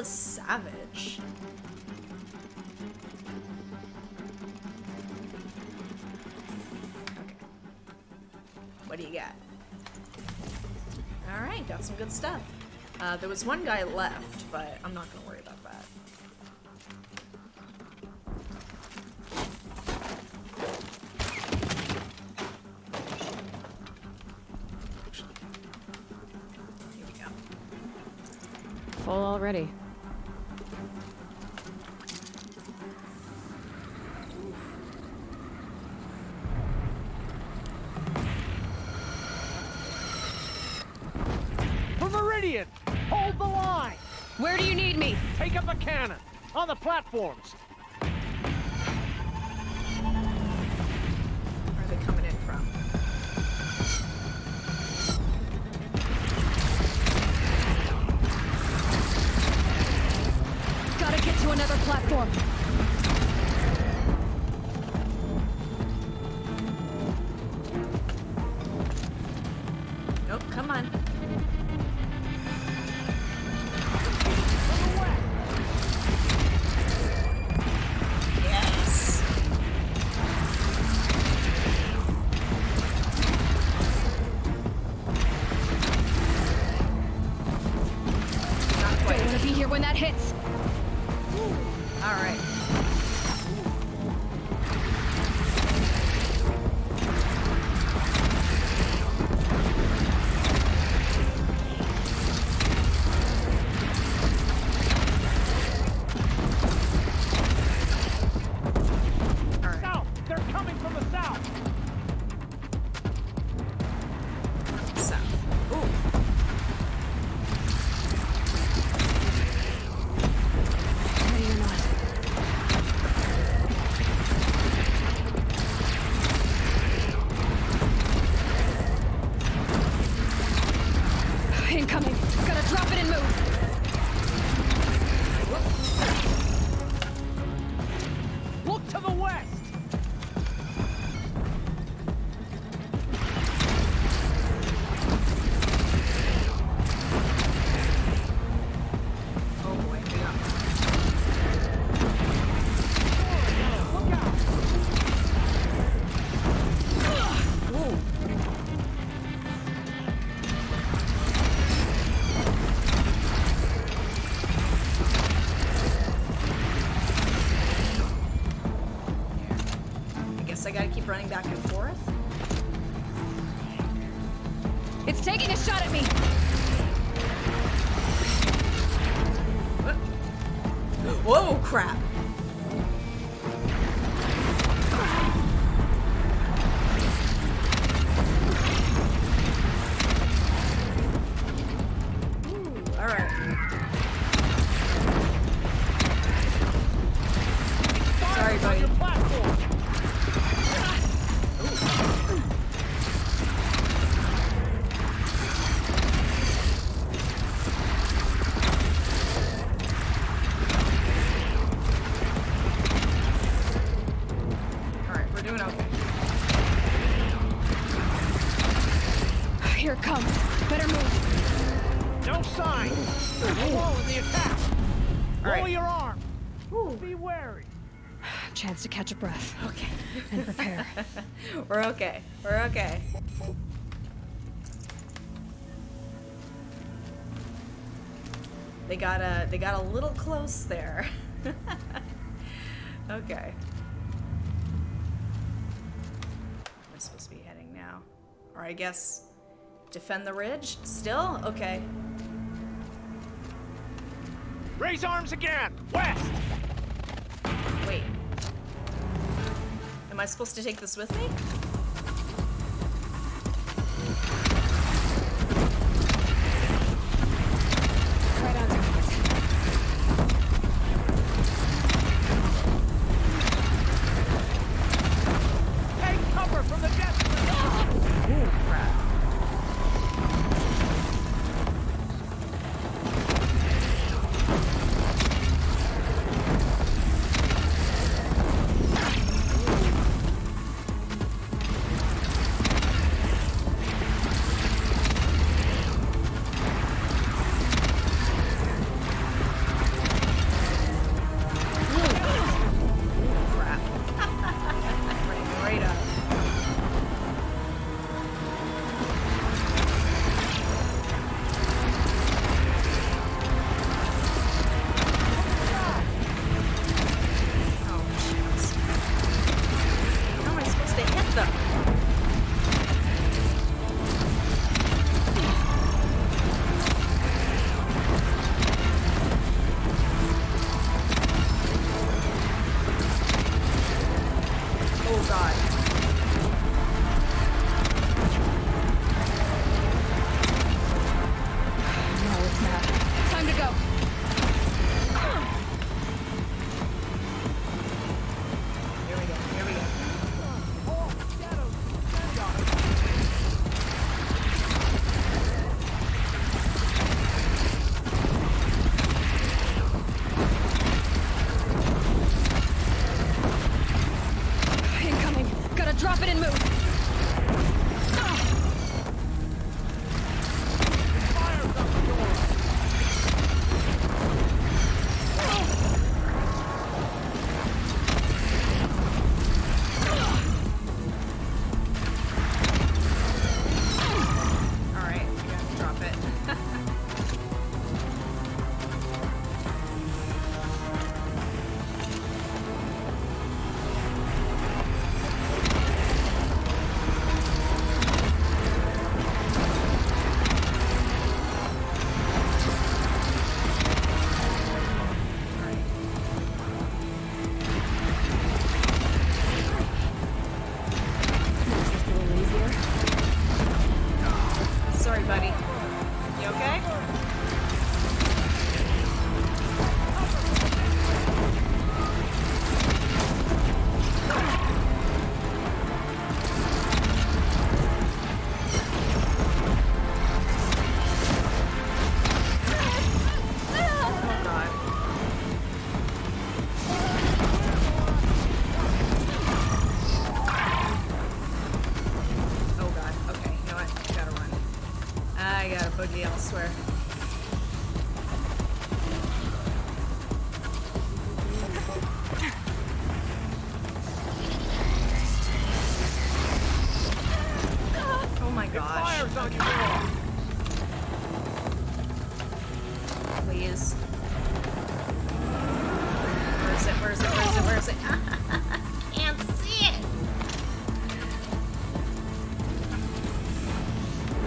savage. Okay. What do you got? Alright, got some good stuff. There was one guy left, but I'm not gonna worry about that. Here we go. Full already. For Meridian! Hold the line! Where do you need me? Take up a cannon! On the platforms! Where are they coming in from? platform. Nope, come on. Yes. Not quite. Don't want to be here when that hits. All right. South! They're coming from the south! South. Ooh. Ready or not. Incoming. Gotta drop it and move. Look to the west! Oh boy, we got Look out! I guess I gotta keep running back and forth. It's taking a shot at me. Whoa, crap. Ooh, all right. Sorry, buddy. All right, we're doing okay. Here it comes. Better move. No sign! They're alone in the attack! Lower right. your arm! Be wary! Chance to catch a breath. Okay. And prepare. We're okay. We're okay. They got a little close there. Okay. Where am I supposed to be heading now? Or I guess defend the ridge? Still? Okay. Raise arms again! West! Wait. Am I supposed to take this with me? Right on top of it. Take cover from the death trap! Ooh, crap. Sorry, buddy. You okay? Boogie elsewhere. Oh my gosh. Please. Where is it? Where is it? Where is it? Where is it? Can't see it.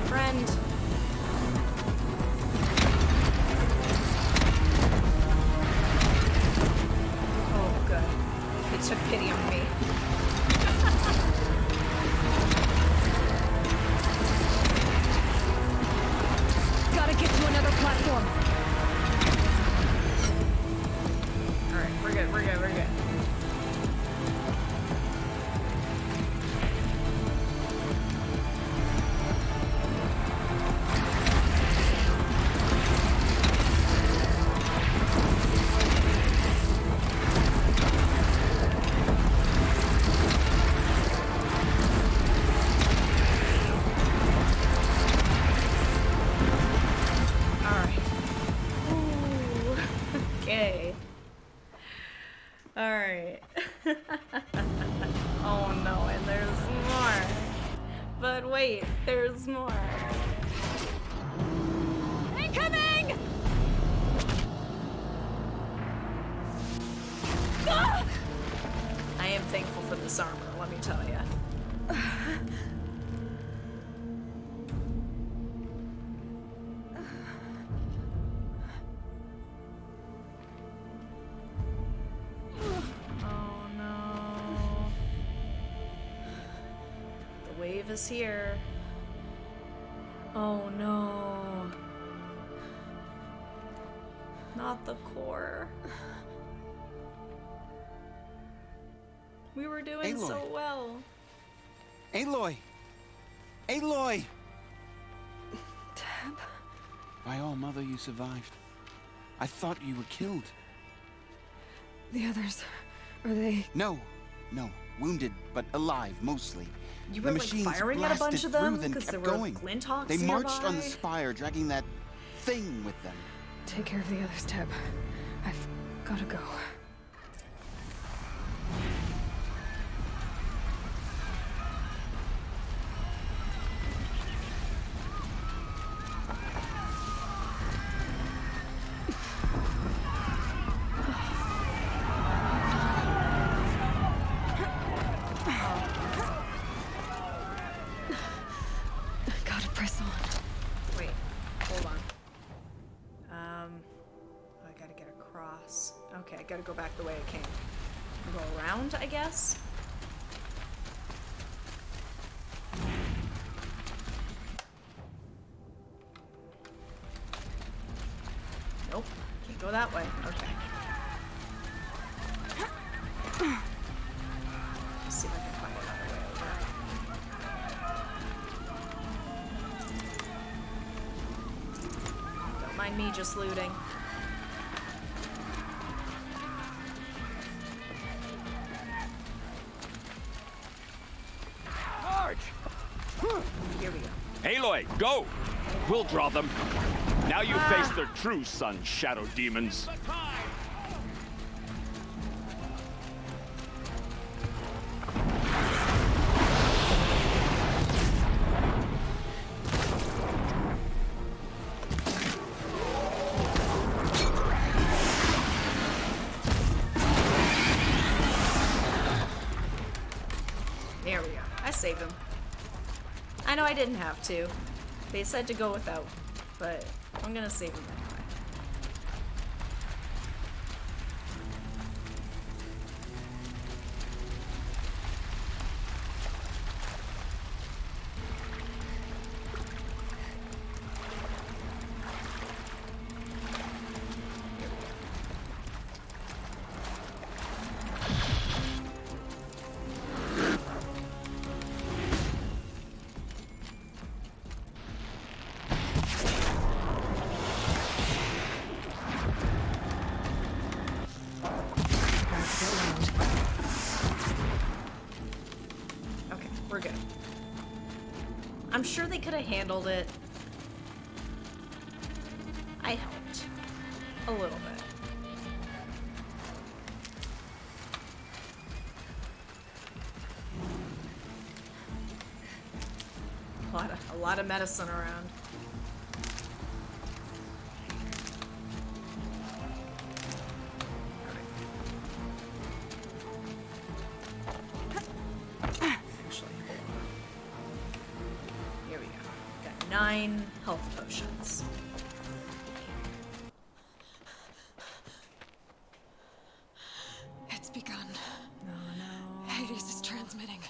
Friend. Took pity on me. Gotta get to another platform. Alright, we're good, we're good, we're good. Alright. Oh no, and there's more. But wait, there's more. Incoming! I am thankful for this armor, let me tell you. Is here. Oh no. Not the core. We were doing Aloy. so well. Aloy! Aloy! Teb? By all, Mother, you survived. I thought you were killed. The others, are they? No. Wounded, but alive, mostly. You were like firing at a bunch of them because there were going. Glinthawks They marched nearby? on the spire, dragging that thing with them. Take care of the others, Teb. I've gotta go. Okay, I gotta go back the way I came. Go around, I guess? Nope, can't go that way. Okay. Let's see if I can find another way over. Don't mind me just looting. Here we go. Aloy, go! We'll draw them. Now you face their true sun, shadow demons. There we go. I saved him. I know I didn't have to. They said to go without, but I'm gonna save them anyway. sure they could have handled it. I helped. A little bit. A lot of medicine around. Actually, hold on. Here we go. Got 9 health potions. It's begun. Oh no. Hades is transmitting.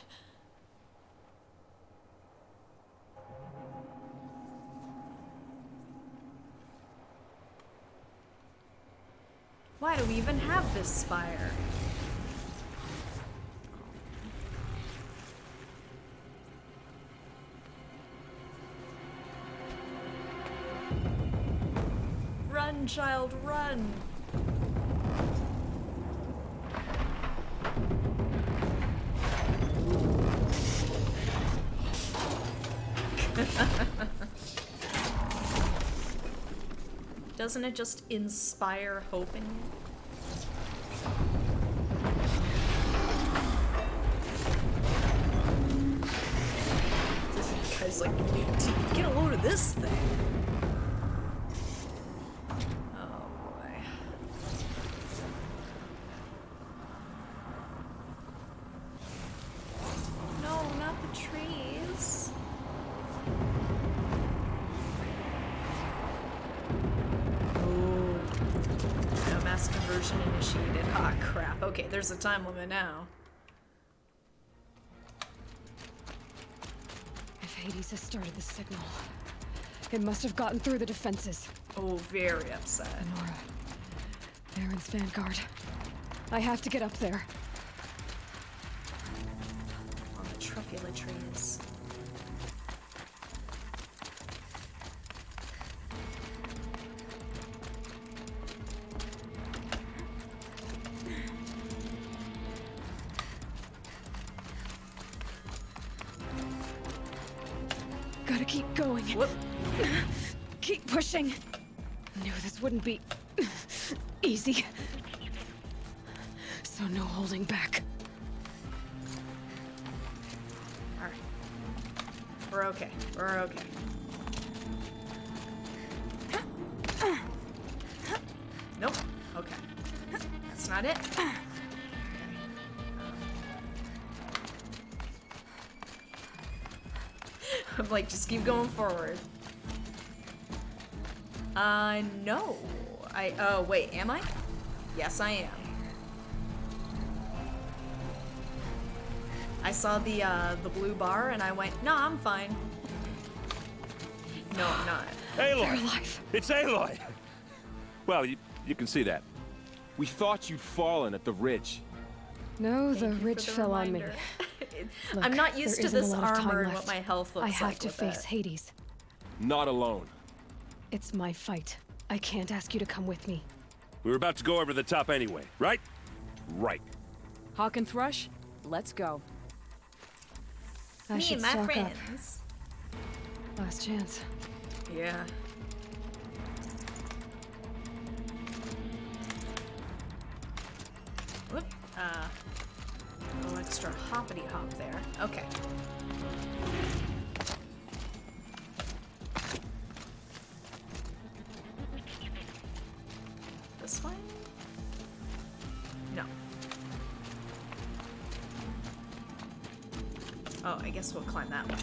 Why do we even have this spire? Run, child, run! Doesn't it just inspire hope in you? This guy's like, get a load of this thing. Oh boy. No, not the trees. Mass conversion initiated. Ah, crap. Okay, there's a time limit now. If Hades has started the signal, it must have gotten through the defenses. Oh, very upset. Nora. Baron's vanguard. I have to get up there. On the truffula trees. Gotta keep going. Whoop. Keep pushing. Knew this wouldn't be easy. So no holding back. Alright. We're okay. We're okay. Nope. Okay. That's not it. I'm like, just keep going forward. No. Oh, wait, am I? Yes, I am. I saw the blue bar and I went, no, I'm fine. No, I'm not. Aloy! It's Aloy! Well, you can see that. We thought you'd fallen at the ridge. No, the ridge fell on me. Look, I'm not used there to isn't this a lot of time armor and left. what my health looks I like have to with face it. Hades. Not alone. It's my fight. I can't ask you to come with me. We were about to go over the top anyway, right? Right. Hawk and Thrush, let's go. I Me should and my stock friends. up. Last chance. Yeah. Whoop. A little extra hoppity hop there. Okay. This way? No. Oh, I guess we'll climb that way.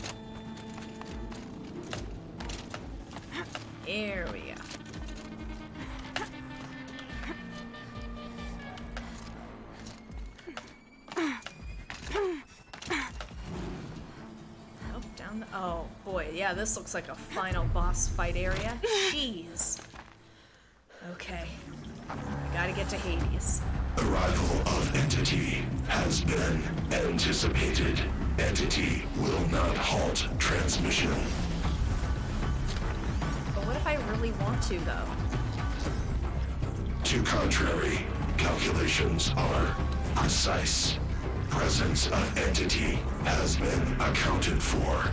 Here we go. Oh, down the... Oh, boy. Yeah, this looks like a final boss fight area. Jeez. Okay. I gotta get to Hades. Arrival of Entity has been anticipated. Entity will not halt transmission. But what if I really want to, though? To contrary, calculations are precise. Presence of Entity has been accounted for.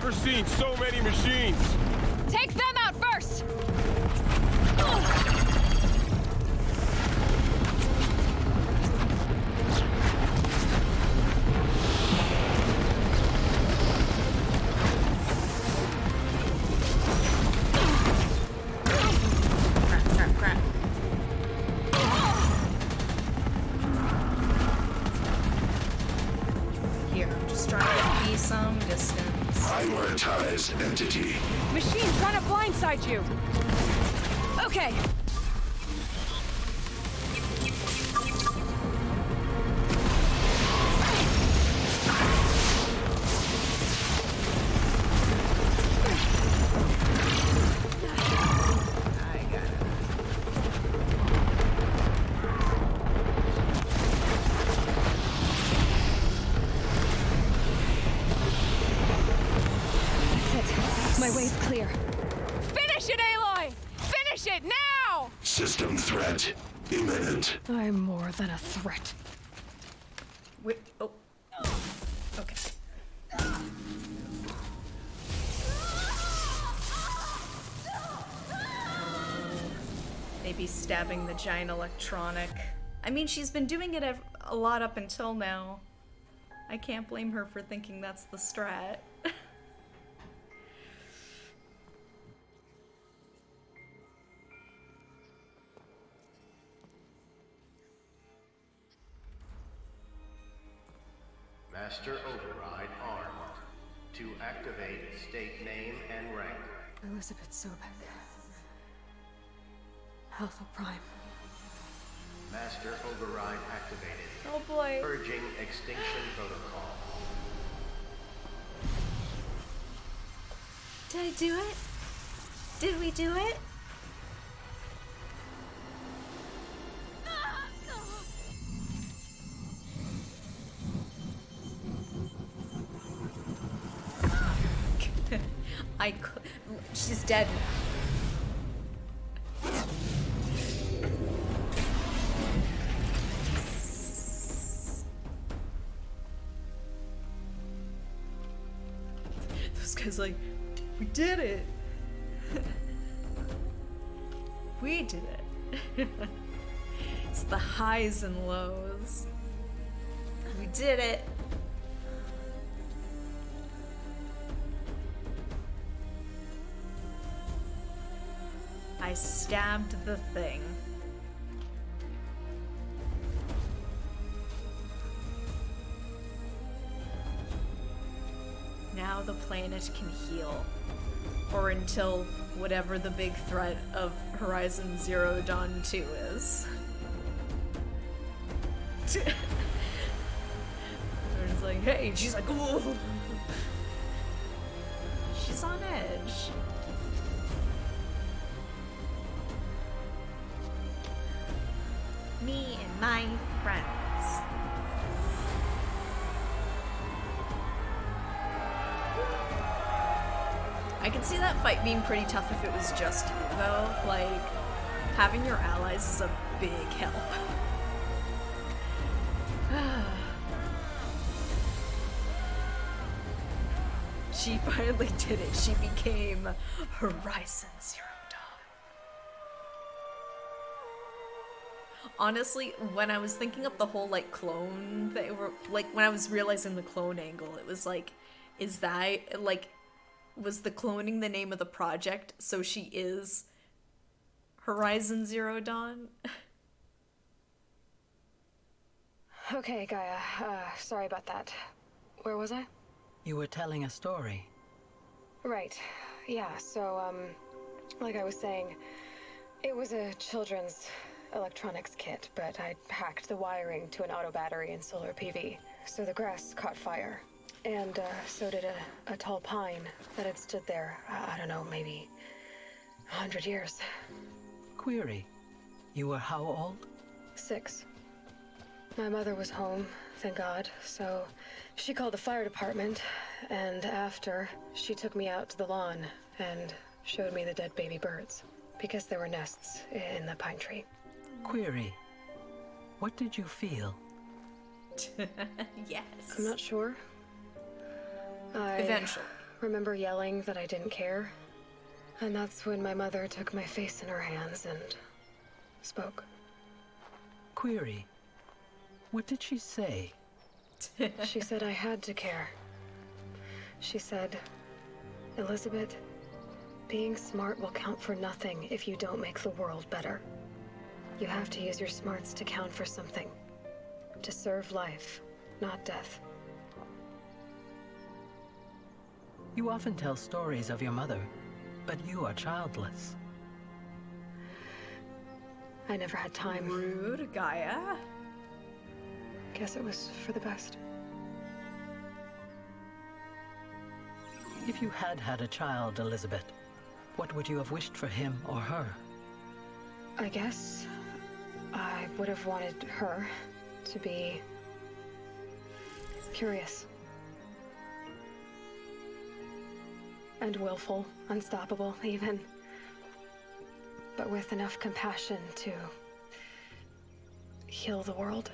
never seen so many machines! Take them out first! Crap. Here, I'm just trying to be some distance. Prioritize entity. Machine trying to blindside you. Okay. My way's clear. Finish it, Aloy! Finish it now! System threat imminent. I'm more than a threat. Wait, oh. Okay. Maybe stabbing the giant electronic. I mean, she's been doing it a lot up until now. I can't blame her for thinking that's the strat. Master Override armed. To activate, state name and rank. Elizabeth Sobek. Alpha Prime. Master Override activated. Oh boy. Purging extinction protocol. Did I do it? Did we do it? She's dead now. Those guys like, we did it. We did it. It's the highs and lows. We did it. I stabbed the thing. Now the planet can heal. Or until whatever the big threat of Horizon Zero Dawn 2 is. It's like, hey, she's like, ooh. She's on edge. Me and my friends. I could see that fight being pretty tough if it was just you, though. Like, having your allies is a big help. She finally did it. She became Horizon Zero Dawn. Honestly, when I was thinking up the whole, like, clone thing, like, when I was realizing the clone angle, it was like, is that, like, was the cloning the name of the project, so she is Horizon Zero Dawn? Okay, Gaia. Sorry about that. Where was I? You were telling a story. Right. Yeah, so, like I was saying, it was a children's electronics kit, but I hacked the wiring to an auto battery and solar PV. So the grass caught fire. And, so did a tall pine that had stood there, I don't know, maybe 100 years. Query. You were how old? 6. My mother was home, thank God, so she called the fire department, and after, she took me out to the lawn and showed me the dead baby birds, because there were nests in the pine tree. Query. What did you feel? Yes. I'm not sure. Eventually. remember yelling that I didn't care. And that's when my mother took my face in her hands and spoke. Query, what did she say? She said I had to care. She said, Elizabeth, being smart will count for nothing if you don't make the world better. You have to use your smarts to count for something. To serve life, not death. You often tell stories of your mother, but you are childless. I never had time. Rude, Gaia. Guess it was for the best. If you had had a child, Elizabeth, what would you have wished for him or her? I guess I would have wanted her to be curious. And willful, unstoppable, even. But with enough compassion to heal the world.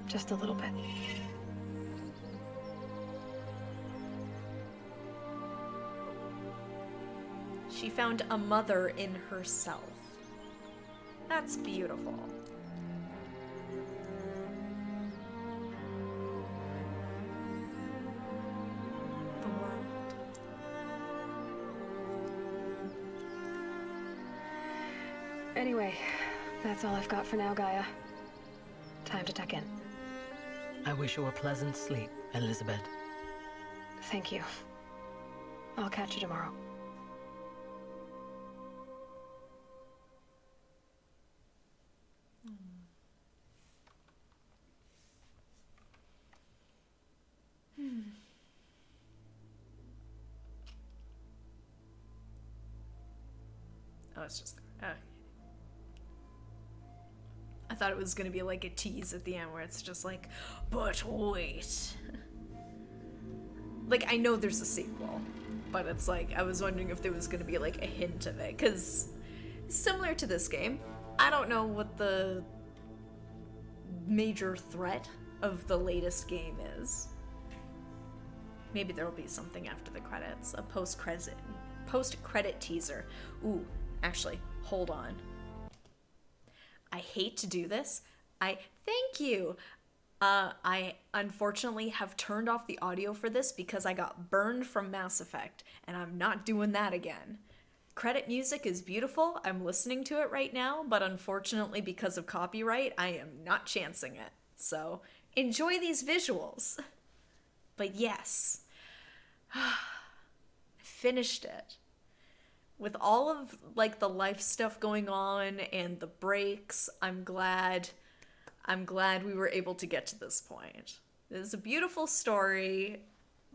Just a little bit. She found a mother in herself. That's beautiful. The world. Anyway, that's all I've got for now, Gaia. Time to tuck in. I wish you a pleasant sleep, Elizabeth. Thank you. I'll catch you tomorrow. Oh, it's just... I thought it was gonna be like a tease at the end where it's just like, but wait. Like, I know there's a sequel, but it's like, I was wondering if there was gonna be like a hint of it, because similar to this game, I don't know what the major threat of the latest game is. Maybe there'll be something after the credits, a post-credit teaser. Ooh, actually, hold on. I hate to do this. Thank you. I unfortunately have turned off the audio for this because I got burned from Mass Effect, and I'm not doing that again. Credit music is beautiful. I'm listening to it right now, but unfortunately because of copyright, I am not chancing it. So enjoy these visuals. But yes, I finished it. With all of like the life stuff going on and the breaks, I'm glad we were able to get to this point. It's a beautiful story.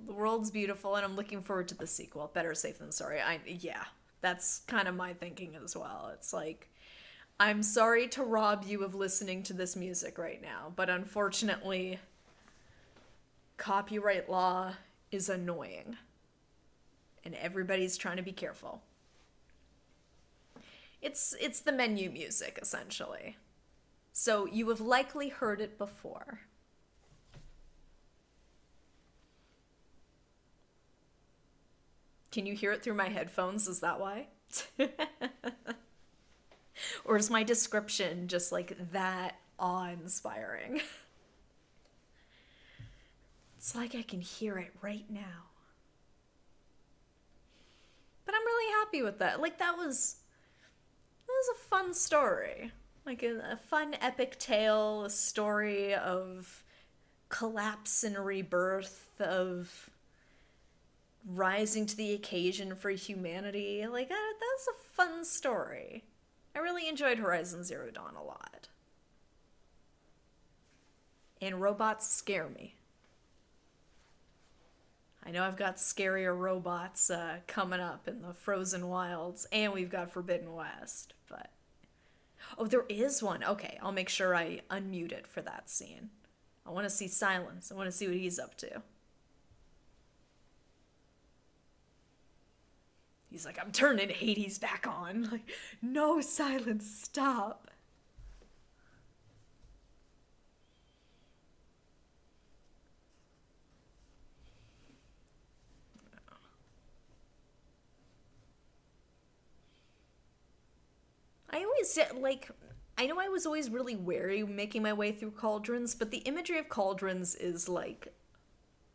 The world's beautiful, and I'm looking forward to the sequel. Better safe than sorry. Yeah, that's kind of my thinking as well. It's like, I'm sorry to rob you of listening to this music right now, but unfortunately, copyright law is annoying, and everybody's trying to be careful. It's the menu music, essentially. So you have likely heard it before. Can you hear it through my headphones? Is that why? Or is my description just like that awe-inspiring? It's like I can hear it right now. But I'm really happy with that. Like, that was a fun story. Like a fun epic tale, a story of collapse and rebirth, of rising to the occasion for humanity. Like, that's a fun story. I really enjoyed Horizon Zero Dawn a lot. And robots scare me. I know I've got scarier robots coming up in the Frozen Wilds, and we've got Forbidden West, but... Oh, there is one. Okay, I'll make sure I unmute it for that scene. I want to see Silence. I want to see what he's up to. He's like, I'm turning Hades back on. Like, no, Silence, stop. I always, like, I know I was always really wary making my way through cauldrons, but the imagery of cauldrons is, like,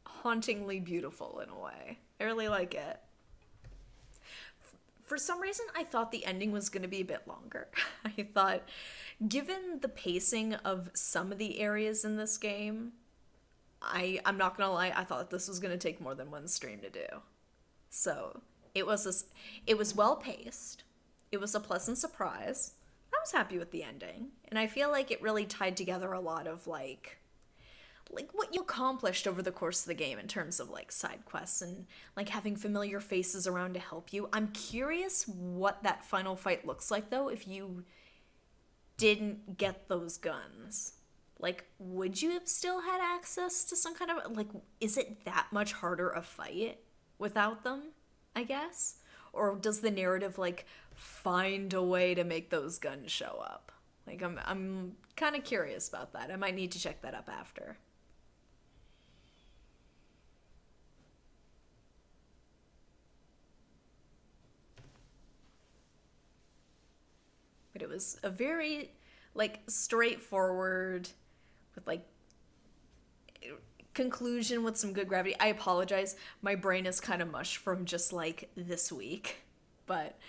hauntingly beautiful in a way. I really like it. For some reason, I thought the ending was going to be a bit longer. I thought, given the pacing of some of the areas in this game, I'm not going to lie, I thought this was going to take more than one stream to do. So, it was well paced. It was a pleasant surprise. I was happy with the ending. And I feel like it really tied together a lot of, like what you accomplished over the course of the game in terms of, like, side quests and, like, having familiar faces around to help you. I'm curious what that final fight looks like, though, if you didn't get those guns. Like, would you have still had access to some kind of, like, is it that much harder a fight without them, I guess? Or does the narrative, like, find a way to make those guns show up? Like, I'm kind of curious about that. I might need to check that up after. But it was a very, like, straightforward, with, like, conclusion with some good gravity. I apologize. My brain is kind of mush from just, like, this week. But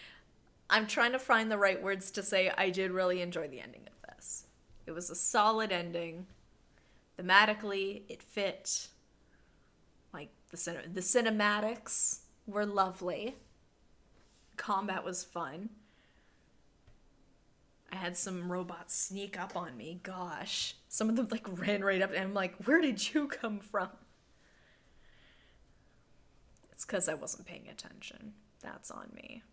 I'm trying to find the right words to say I did really enjoy the ending of this. It was a solid ending. Thematically, it fit. Like, the cinematics were lovely. Combat was fun. I had some robots sneak up on me. Gosh. Some of them, like, ran right up, and I'm like, where did you come from? It's because I wasn't paying attention. That's on me.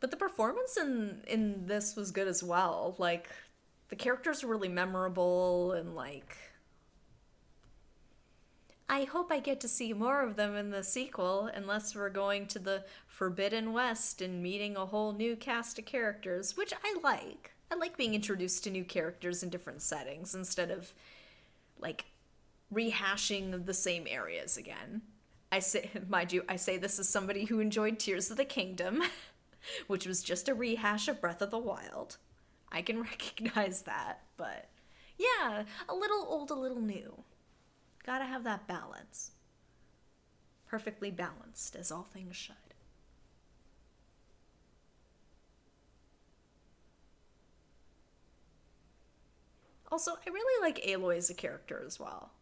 But the performance in this was good as well. Like, the characters were really memorable, and, like, I hope I get to see more of them in the sequel, unless we're going to the Forbidden West and meeting a whole new cast of characters, which I like. I like being introduced to new characters in different settings instead of, like, rehashing the same areas again. I say, mind you, I say this as somebody who enjoyed Tears of the Kingdom, which was just a rehash of Breath of the Wild. I can recognize that, but yeah, a little old, a little new. Gotta have that balance. Perfectly balanced, as all things should. Also, I really like Aloy as a character as well.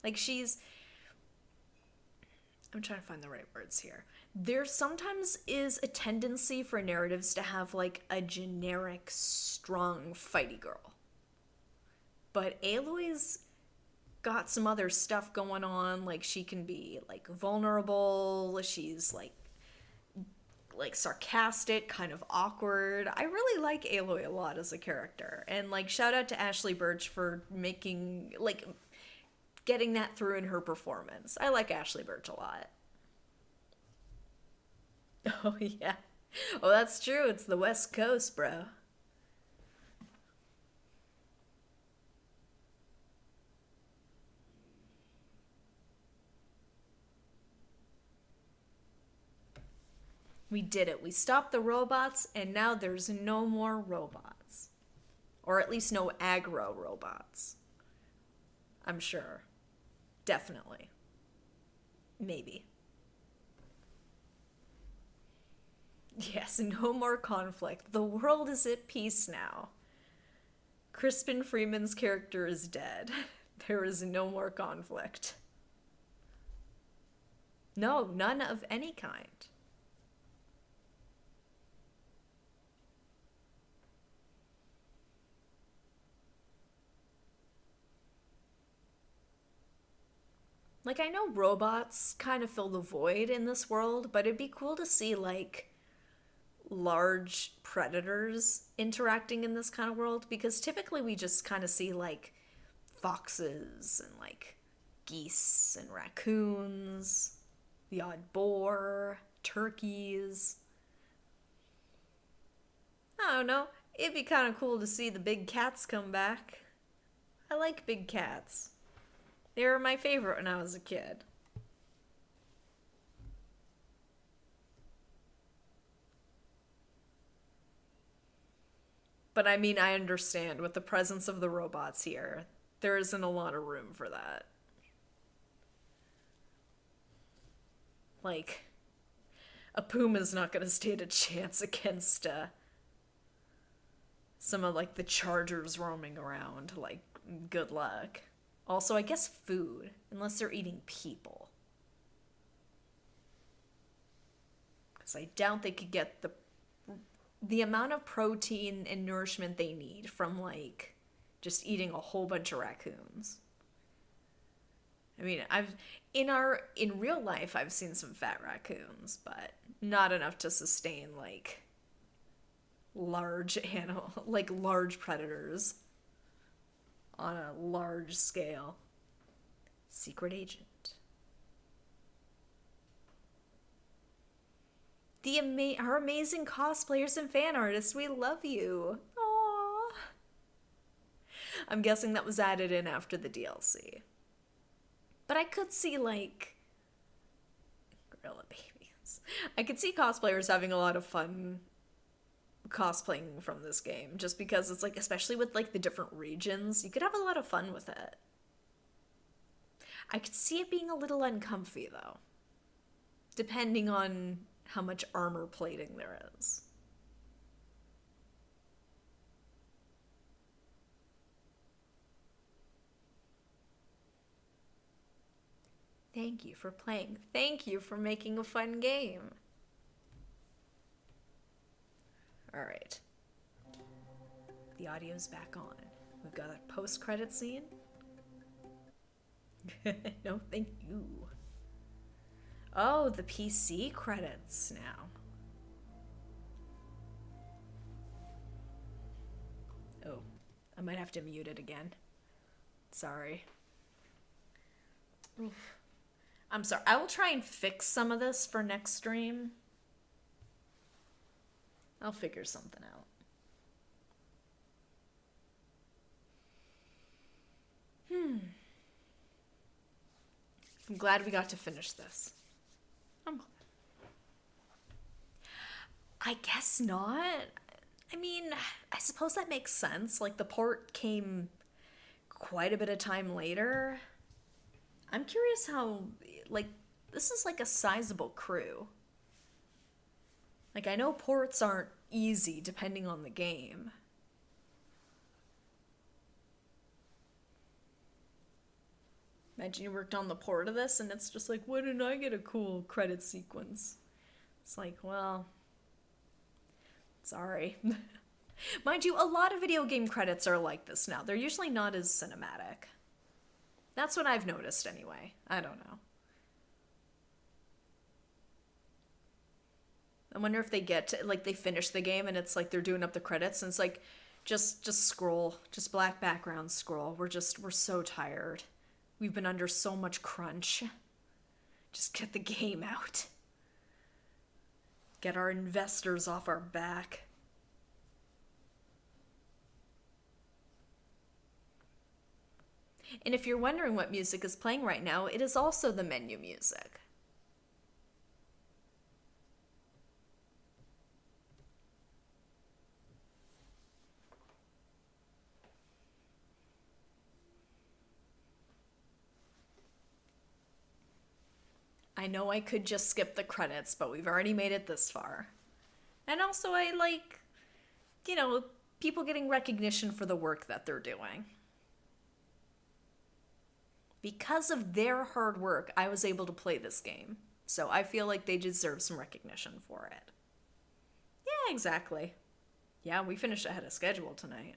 Like, I'm trying to find the right words here. There sometimes is a tendency for narratives to have, like, a generic, strong, fighty girl. But Aloy's got some other stuff going on. Like, she can be, like, vulnerable. She's, like sarcastic, kind of awkward. I really like Aloy a lot as a character. And, like, shout out to Ashley Birch for making, like, getting that through in her performance. I like Ashley Birch a lot. Oh, yeah. Oh, that's true. It's the West Coast, bro. We did it. We stopped the robots, and now there's no more robots. Or at least no aggro robots. I'm sure. Definitely. Maybe. Yes, no more conflict. The world is at peace now. Crispin Freeman's character is dead. There is no more conflict. No, none of any kind. Like, I know robots kind of fill the void in this world, but it'd be cool to see, like, large predators interacting in this kind of world, because typically we just kind of see, like, foxes and, like, geese and raccoons, the odd boar, turkeys. I don't know. It'd be kind of cool to see the big cats come back. I like big cats. They were my favorite when I was a kid. But I mean, I understand with the presence of the robots here, there isn't a lot of room for that. Like, a puma's not gonna stand a chance against some of like the chargers roaming around. Like, good luck. Also, I guess food, unless they're eating people. Because I doubt they could get the amount of protein and nourishment they need from like just eating a whole bunch of raccoons. I mean, in real life I've seen some fat raccoons, but not enough to sustain like large predators on a large scale. Secret agent. Our amazing cosplayers and fan artists, we love you. Aww. I'm guessing that was added in after the DLC. But I could see, like, gorilla babies. I could see cosplayers having a lot of fun cosplaying from this game, just because it's like, especially with like the different regions, you could have a lot of fun with it. I could see it being a little uncomfy though, depending on how much armor plating there is. Thank you for playing. Thank you for making a fun game. All right. The audio's back on. We've got a post-credit scene. No, thank you. Oh, the PC credits now. Oh, I might have to mute it again. Sorry. Oof. I'm sorry. I will try and fix some of this for next stream. I'll figure something out. I'm glad we got to finish this. I'm glad. I guess not. I mean, I suppose that makes sense. Like, the port came quite a bit of time later. I'm curious how, like, this is like a sizable crew. Like, I know ports aren't easy depending on the game. Imagine you worked on the port of this and it's just like, why didn't I get a cool credit sequence? It's like, well, sorry. Mind you, a lot of video game credits are like this now. They're usually not as cinematic. That's what I've noticed anyway. I don't know. I wonder if they get to, like, they finish the game and it's like they're doing up the credits and it's like, just scroll, just black background scroll. We're so tired. We've been under so much crunch. Just get the game out. Get our investors off our back. And if you're wondering what music is playing right now, it is also the menu music. I know I could just skip the credits, but we've already made it this far. And also I like, you know, people getting recognition for the work that they're doing. Because of their hard work, I was able to play this game. So I feel like they deserve some recognition for it. Yeah, exactly. Yeah, we finished ahead of schedule tonight.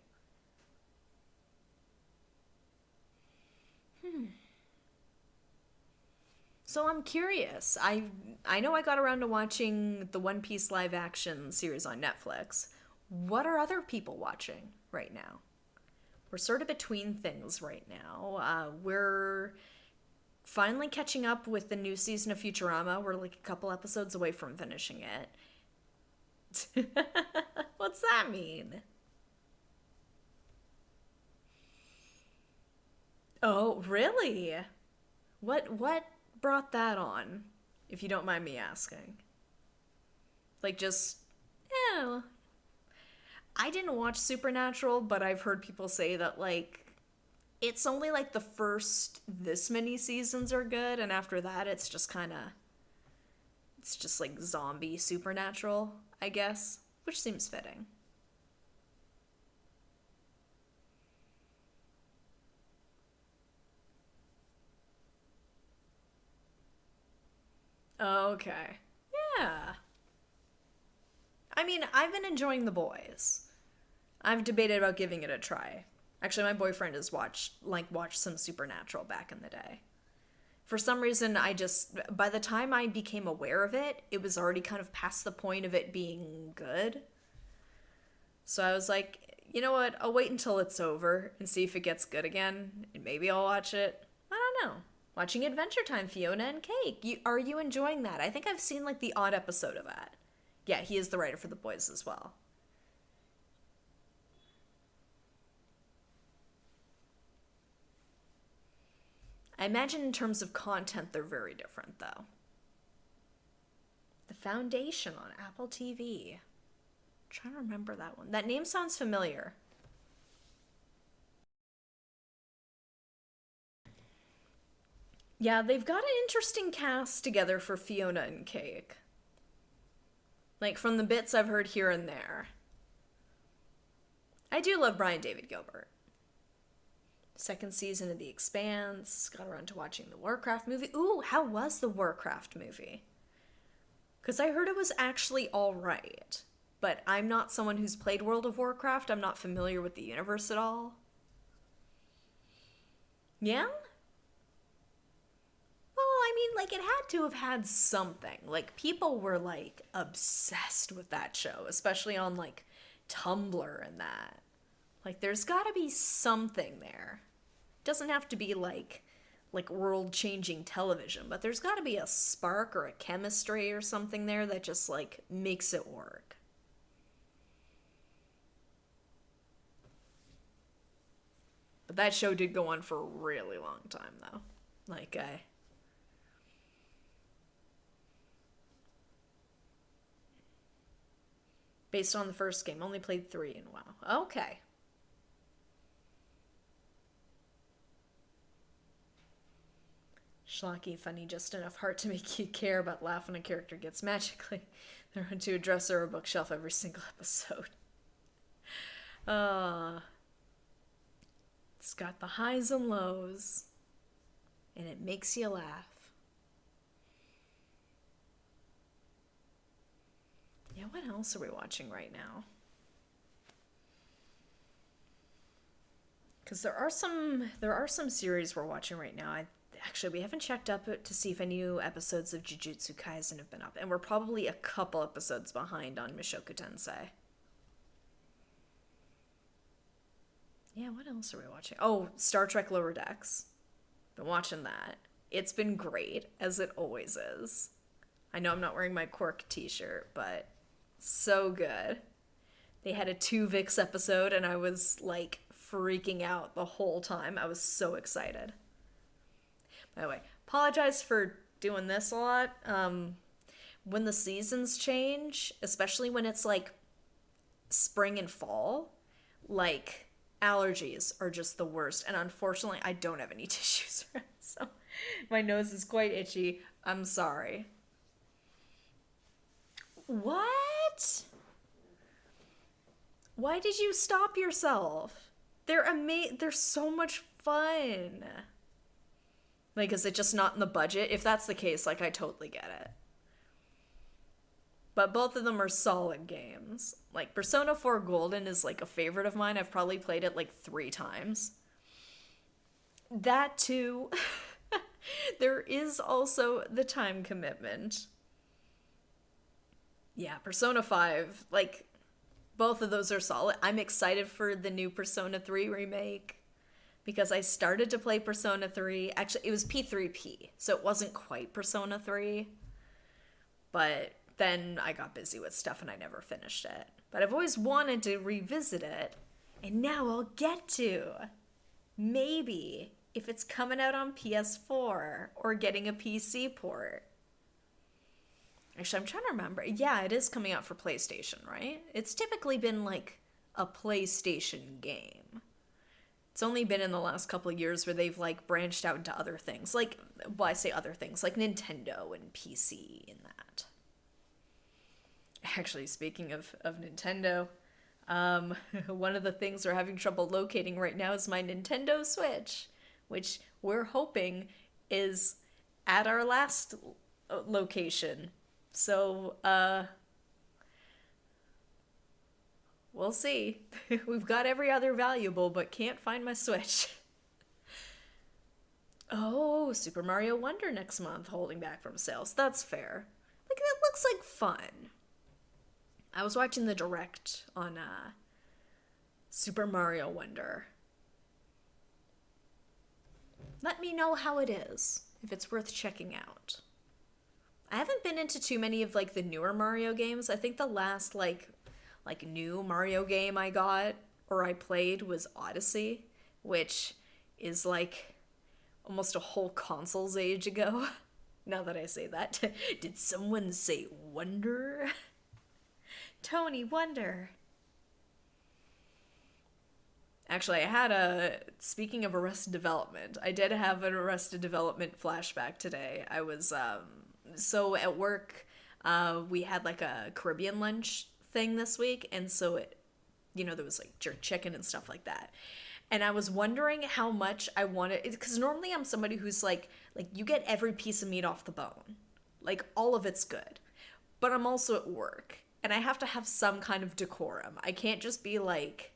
So I'm curious. I know I got around to watching the One Piece live action series on Netflix. What are other people watching right now? We're sort of between things right now. We're finally catching up with the new season of Futurama. We're like a couple episodes away from finishing it. What's that mean? Oh, really? What brought that on, if you don't mind me asking? Like, just, I didn't watch Supernatural, but I've heard people say that, like, it's only, like, the first this many seasons are good, and after that, it's just kind of... It's just, like, zombie Supernatural, I guess, which seems fitting. Okay. Yeah. I mean, I've been enjoying The Boys. I've debated about giving it a try. Actually, my boyfriend has watched some Supernatural back in the day. For some reason, by the time I became aware of it, it was already kind of past the point of it being good. So I was like, you know what, I'll wait until it's over and see if it gets good again, and maybe I'll watch it. I don't know. Watching Adventure Time, Fiona and Cake. Are you enjoying that? I think I've seen, like, the odd episode of that. Yeah, he is the writer for The Boys as well. I imagine in terms of content, they're very different, though. The Foundation on Apple TV. I'm trying to remember that one. That name sounds familiar. Yeah, they've got an interesting cast together for Fiona and Cake. Like, from the bits I've heard here and there. I do love Brian David Gilbert. Second season of The Expanse. Got around to watching the Warcraft movie. Ooh, how was the Warcraft movie? Because I heard it was actually alright. But I'm not someone who's played World of Warcraft. I'm not familiar with the universe at all. Yeah? Well, I mean, like, it had to have had something. Like, people were, like, obsessed with that show. Especially on, like, Tumblr and that. Like, there's gotta be something there. It doesn't have to be, like world-changing television, but there's gotta be a spark or a chemistry or something there that just, like, makes it work. But that show did go on for a really long time, though. Like, based on the first game, only played 3 and WoW. Okay. Schlocky, funny, just enough heart to make you care, but laugh when a character gets magically thrown to a dresser or a bookshelf every single episode. It's got the highs and lows, and it makes you laugh. Yeah, what else are we watching right now? Because there are some series we're watching right now. Actually, we haven't checked up to see if any new episodes of Jujutsu Kaisen have been up, and we're probably a couple episodes behind on Mushoku Tensei. Yeah, what else are we watching? Oh, Star Trek Lower Decks. Been watching that. It's been great, as it always is. I know I'm not wearing my Quark t-shirt, but so good. They had a Tuvix episode, and I was, like, freaking out the whole time. I was so excited. By the way, apologize for doing this a lot. When the seasons change, especially when it's like spring and fall, like allergies are just the worst. And unfortunately, I don't have any tissues, so my nose is quite itchy. I'm sorry. What? Why did you stop yourself? They're so much fun. Like, is it just not in the budget? If that's the case, like, I totally get it. But both of them are solid games. Like, Persona 4 Golden is, like, a favorite of mine. I've probably played it, like, 3 times. That, too. There is also the time commitment. Yeah, Persona 5, like, both of those are solid. I'm excited for the new Persona 3 remake. Because I started to play Persona 3. Actually, it was P3P, so it wasn't quite Persona 3. But then I got busy with stuff and I never finished it. But I've always wanted to revisit it, and now I'll get to. Maybe, if it's coming out on PS4 or getting a PC port. Actually, I'm trying to remember. Yeah, it is coming out for PlayStation, right? It's typically been like a PlayStation game. It's only been in the last couple of years where they've like branched out into other things. Like, well, I say other things, like Nintendo and PC and that. Actually, speaking of Nintendo, one of the things we're having trouble locating right now is my Nintendo Switch, which we're hoping is at our last location. So, we'll see. We've got every other valuable, but can't find my Switch. Oh, Super Mario Wonder next month, holding back from sales. That's fair. Like, that looks like fun. I was watching the Direct on Super Mario Wonder. Let me know how it is, if it's worth checking out. I haven't been into too many of like the newer Mario games. I think the last like new Mario game I got or I played was Odyssey, which is like almost a whole console's age ago. Now that I say that, did someone say Wonder? Tony Wonder. Actually, I had speaking of Arrested Development, I did have an Arrested Development flashback today. I was, so at work, we had like a Caribbean lunch thing this week, and so it, there was like jerk chicken and stuff like that. And I was wondering how much I wanted, because normally I'm somebody who's like you get every piece of meat off the bone. Like, all of it's good. But I'm also at work, and I have to have some kind of decorum. I can't just be like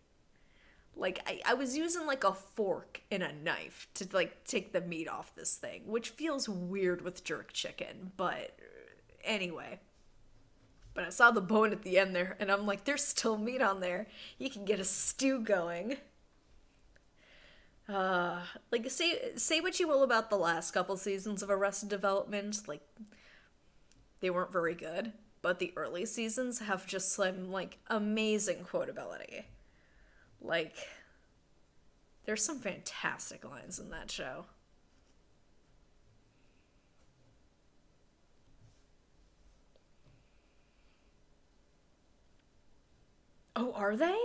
I was using like a fork and a knife to like take the meat off this thing, which feels weird with jerk chicken, but anyway. But I saw the bone at the end there, and I'm like, there's still meat on there. You can get a stew going. Like, say what you will about the last couple seasons of Arrested Development, like, they weren't very good, but the early seasons have just some, like, amazing quotability. Like, there's some fantastic lines in that show. Oh, are they?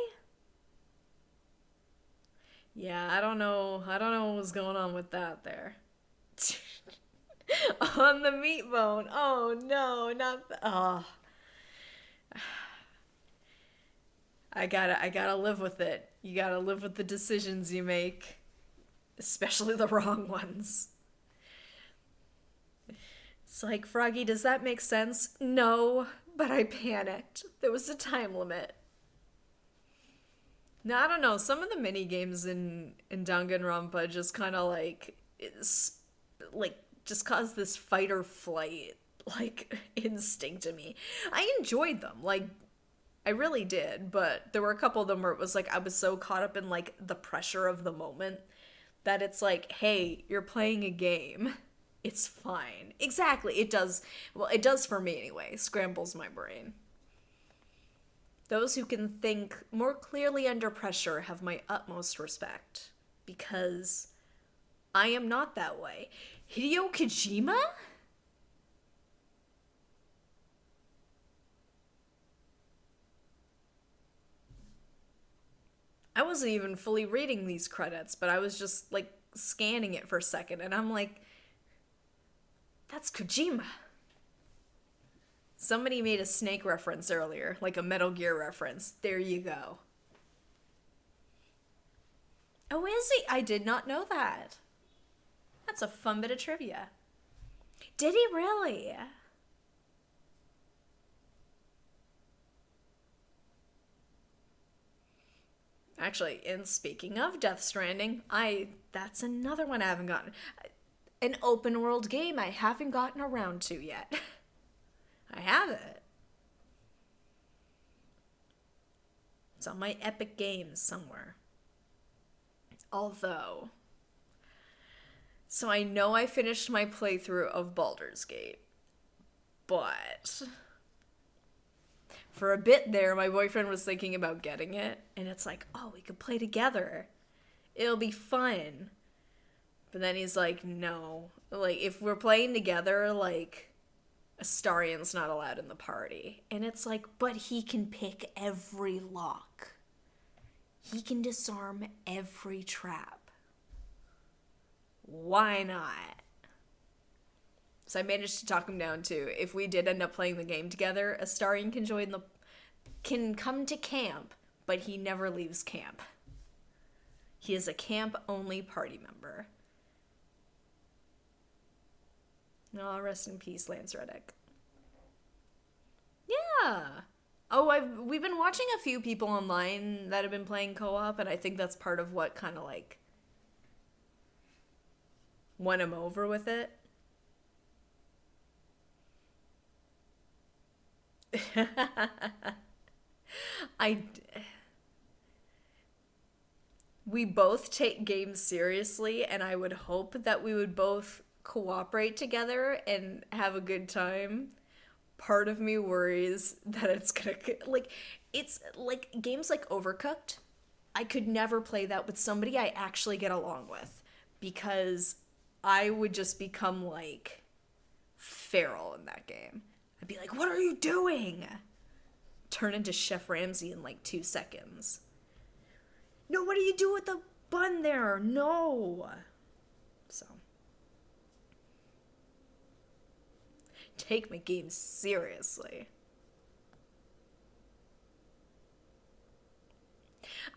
Yeah, I don't know what was going on with that there. On the meat bone. Oh, no, not oh. I gotta live with it. You gotta live with the decisions you make, especially the wrong ones. It's like, Froggy, does that make sense? No, but I panicked. There was a time limit. No, I don't know. Some of the mini games in Danganronpa just kind of just cause this fight or flight instinct in me. I enjoyed them, I really did, but there were a couple of them where it was I was so caught up in the pressure of the moment that it's like, hey, you're playing a game. It's fine. Exactly. It does. Well, it does for me anyway. Scrambles my brain. Those who can think more clearly under pressure have my utmost respect, because I am not that way. Hideo Kojima? I wasn't even fully reading these credits, but I was just scanning it for a second, and I'm like, that's Kojima. Somebody made a Snake reference earlier, like a Metal Gear reference. There you go. Oh, is he? I did not know that. That's a fun bit of trivia. Did he really? Actually, and speaking of Death Stranding, that's another one I haven't gotten. An open world game I haven't gotten around to yet. I have it. It's on my Epic Games somewhere. Although, so I know I finished my playthrough of Baldur's Gate, but for a bit there, my boyfriend was thinking about getting it, and it's like, oh, we could play together. It'll be fun. But then he's like, no. If we're playing together, Astarian's not allowed in the party. And it's like, but he can pick every lock. he can disarm every trap. Why not? So I managed to talk him down to, if we did end up playing the game together, Astarion can come to camp, but he never leaves camp. He is a camp-only party member. Oh, rest in peace, Lance Reddick. Yeah. Oh, we've been watching a few people online that have been playing co-op, and I think that's part of what kind of like won him over with it. We both take games seriously, and I would hope that we would both cooperate together and have a good time. Part of me worries that it's gonna, like, it's like games like Overcooked. I could never play that with somebody I actually get along with, because I would just become like feral in that game. I'd be like, what are you doing? Turn into Chef Ramsay in like 2 seconds. No, what do you do with the bun there? No. So. Take my game seriously.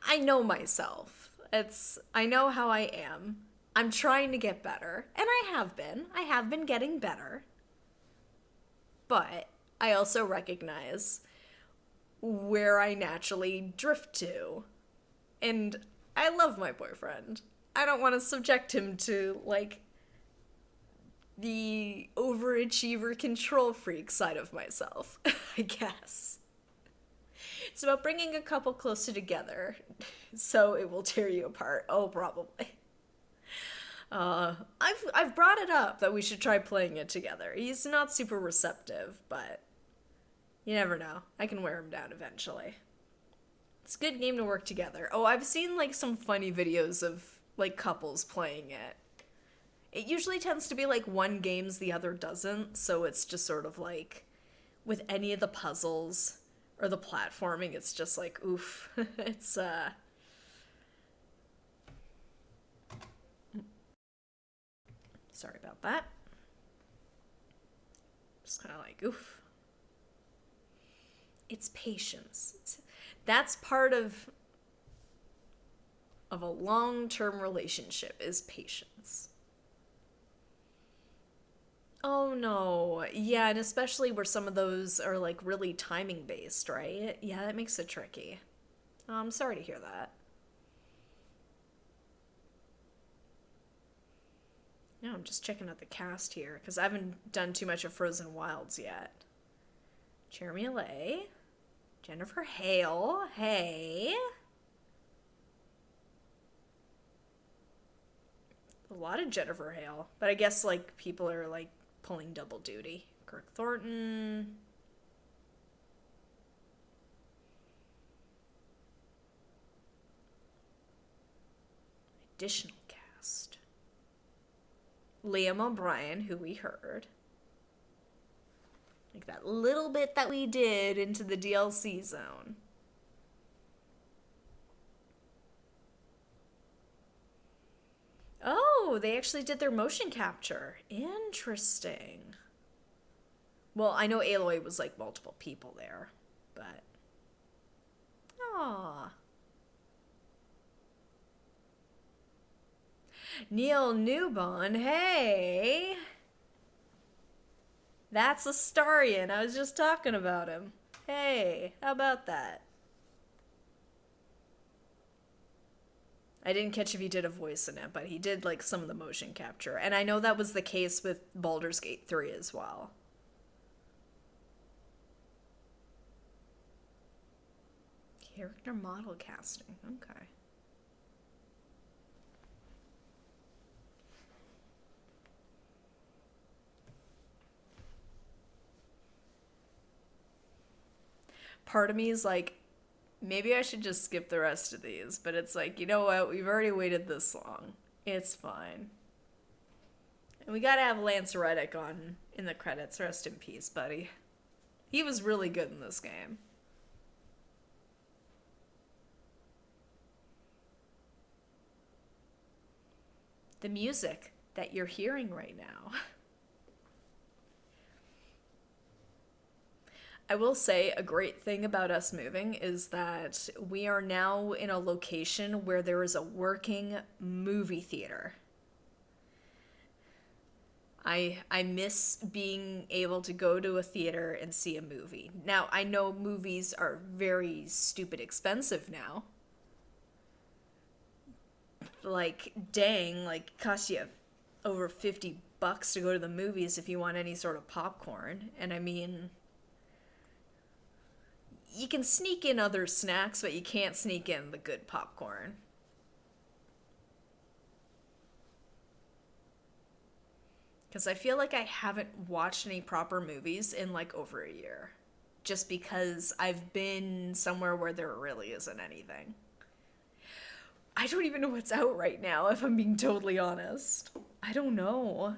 I know myself. I know how I am. I'm trying to get better. And I have been. I have been getting better. But I also recognize where I naturally drift to. And I love my boyfriend. I don't want to subject him to, like, the overachiever control freak side of myself, I guess. It's about bringing a couple closer together, so it will tear you apart. Oh, probably. I've brought it up that we should try playing it together. He's not super receptive, but you never know. I can wear him down eventually. It's a good game to work together. Oh, I've seen like some funny videos of like couples playing it. It usually tends to be like one games the other doesn't, so it's just sort of like with any of the puzzles or the platforming, it's just like oof. It's sorry about that. Just kind of like oof. It's patience. That's part of a long-term relationship is patience. Oh no. Yeah, and especially where some of those are like really timing based, right? Yeah, that makes it tricky. Oh, I'm sorry to hear that. No, I'm just checking out the cast here because I haven't done too much of Frozen Wilds yet. Jeremy Lay, Jennifer Hale, hey. A lot of Jennifer Hale, but I guess like people are like pulling double duty. Kirk Thornton. Additional cast. Liam O'Brien, who we heard. Like that little bit that we did into the DLC zone. Oh, they actually did their motion capture. Interesting. Well, I know Aloy was like multiple people there, but... Aww. Neil Newbon, hey! That's Astarion. I was just talking about him. Hey, how about that? I didn't catch if he did a voice in it, but he did like some of the motion capture. And I know that was the case with Baldur's Gate 3 as well. Character model casting. Okay. Part of me is like, maybe I should just skip the rest of these, but it's like, you know what? We've already waited this long. It's fine. And we gotta have Lance Reddick on in the credits. Rest in peace, buddy. He was really good in this game. the music that you're hearing right now. I will say a great thing about us moving is that we are now in a location where there is a working movie theater. I miss being able to go to a theater and see a movie. Now, I know movies are very stupid expensive now. Like, dang, like, costs you over $50 to go to the movies if you want any sort of popcorn. And I mean, you can sneak in other snacks, but you can't sneak in the good popcorn. Because I feel like I haven't watched any proper movies in like over a year. Just because I've been somewhere where there really isn't anything. I don't even know what's out right now, if I'm being totally honest. I don't know.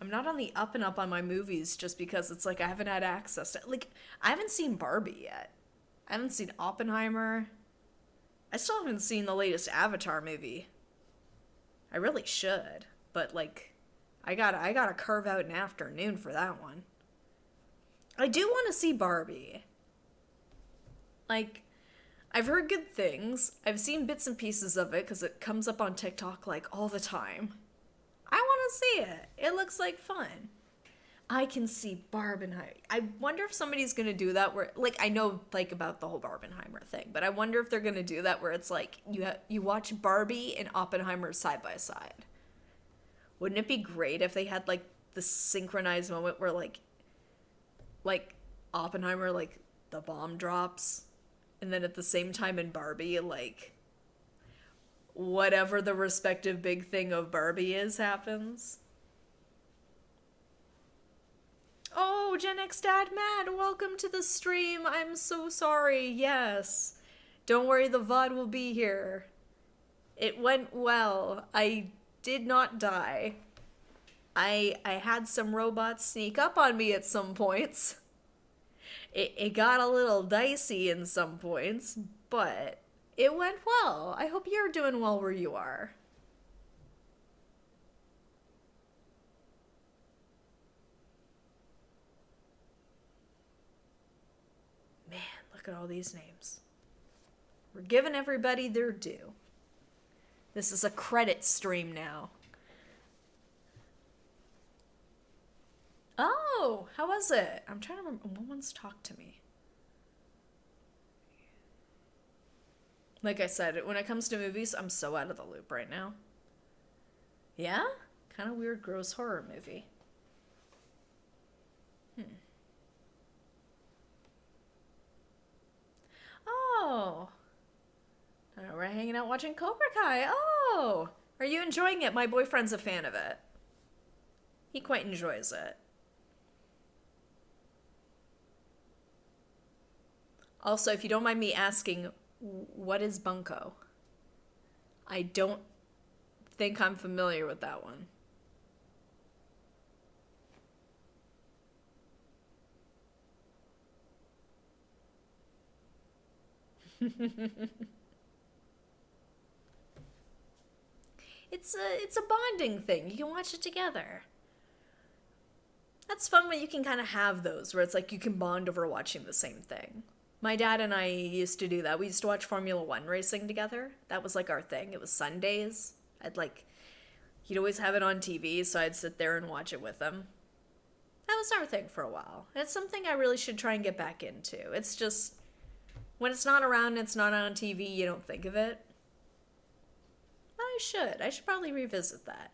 I'm not on the up and up on my movies just because it's like I haven't had access to... Like, I haven't seen Barbie yet. I haven't seen Oppenheimer. I still haven't seen the latest Avatar movie. I really should, but like... I gotta carve out an afternoon for that one. I do want to see Barbie. Like, I've heard good things. I've seen bits and pieces of it because it comes up on TikTok like all the time. I want to see it. It looks like fun. I can see Barbenheimer. I wonder if somebody's gonna do that where, like, I know like about the whole Barbenheimer thing, but I wonder if they're gonna do that where it's like you watch Barbie and Oppenheimer side by side. Wouldn't it be great if they had, like, the synchronized moment where, like, Oppenheimer, like, the bomb drops, and then at the same time in Barbie, like, whatever the respective big thing of Barbie is happens? Oh, Gen X Dad Matt, welcome to the stream. I'm so sorry. Yes. Don't worry, the VOD will be here. It went well. I did not die. I had some robots sneak up on me at some points. It got a little dicey in some points, but it went well. I hope you're doing well where you are. Man, look at all these names. We're giving everybody their due. This is a credit stream now. Oh, how was it? I'm trying to remember. No one's talked to me. Like I said, when it comes to movies, I'm so out of the loop right now. Yeah? Kind of weird, gross horror movie. Oh. We're hanging out watching Cobra Kai. Oh. Are you enjoying it? My boyfriend's a fan of it. He quite enjoys it. Also, if you don't mind me asking, what is Bunko? I don't think I'm familiar with that one. It's a bonding thing. You can watch it together. That's fun when you can kind of have those where it's like you can bond over watching the same thing. My dad and I used to do that. We used to watch Formula One racing together. That was like our thing. It was Sundays. He'd always have it on TV, so I'd sit there and watch it with him. That was our thing for a while. It's something I really should try and get back into. It's just, when it's not around and it's not on TV, you don't think of it. I should probably revisit that.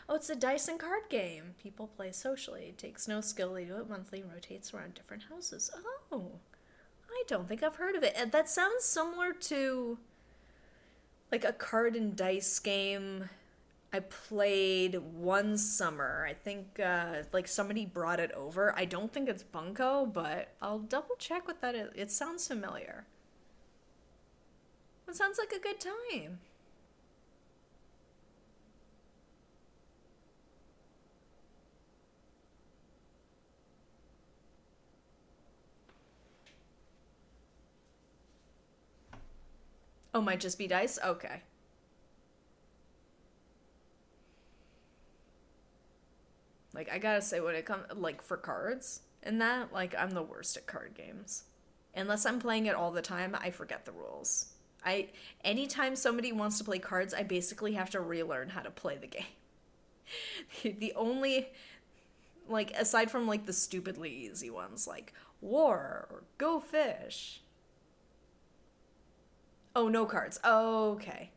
Oh, it's a dice and card game. People play socially. It takes no skill. They do it monthly and rotates around different houses. Oh, I don't think I've heard of it. That sounds similar to like a card and dice game I played one summer. I think like somebody brought it over. I don't think it's Bunko, but I'll double check what that is. It sounds familiar. It sounds like a good time. Oh, might just be dice? Okay. Like, I gotta say, when it comes, like, for cards and that, like, I'm the worst at card games. Unless I'm playing it all the time, I forget the rules. Anytime somebody wants to play cards, I basically have to relearn how to play the game. The only, like, aside from, like, the stupidly easy ones, like War or Go Fish. Oh, no cards. Oh, okay.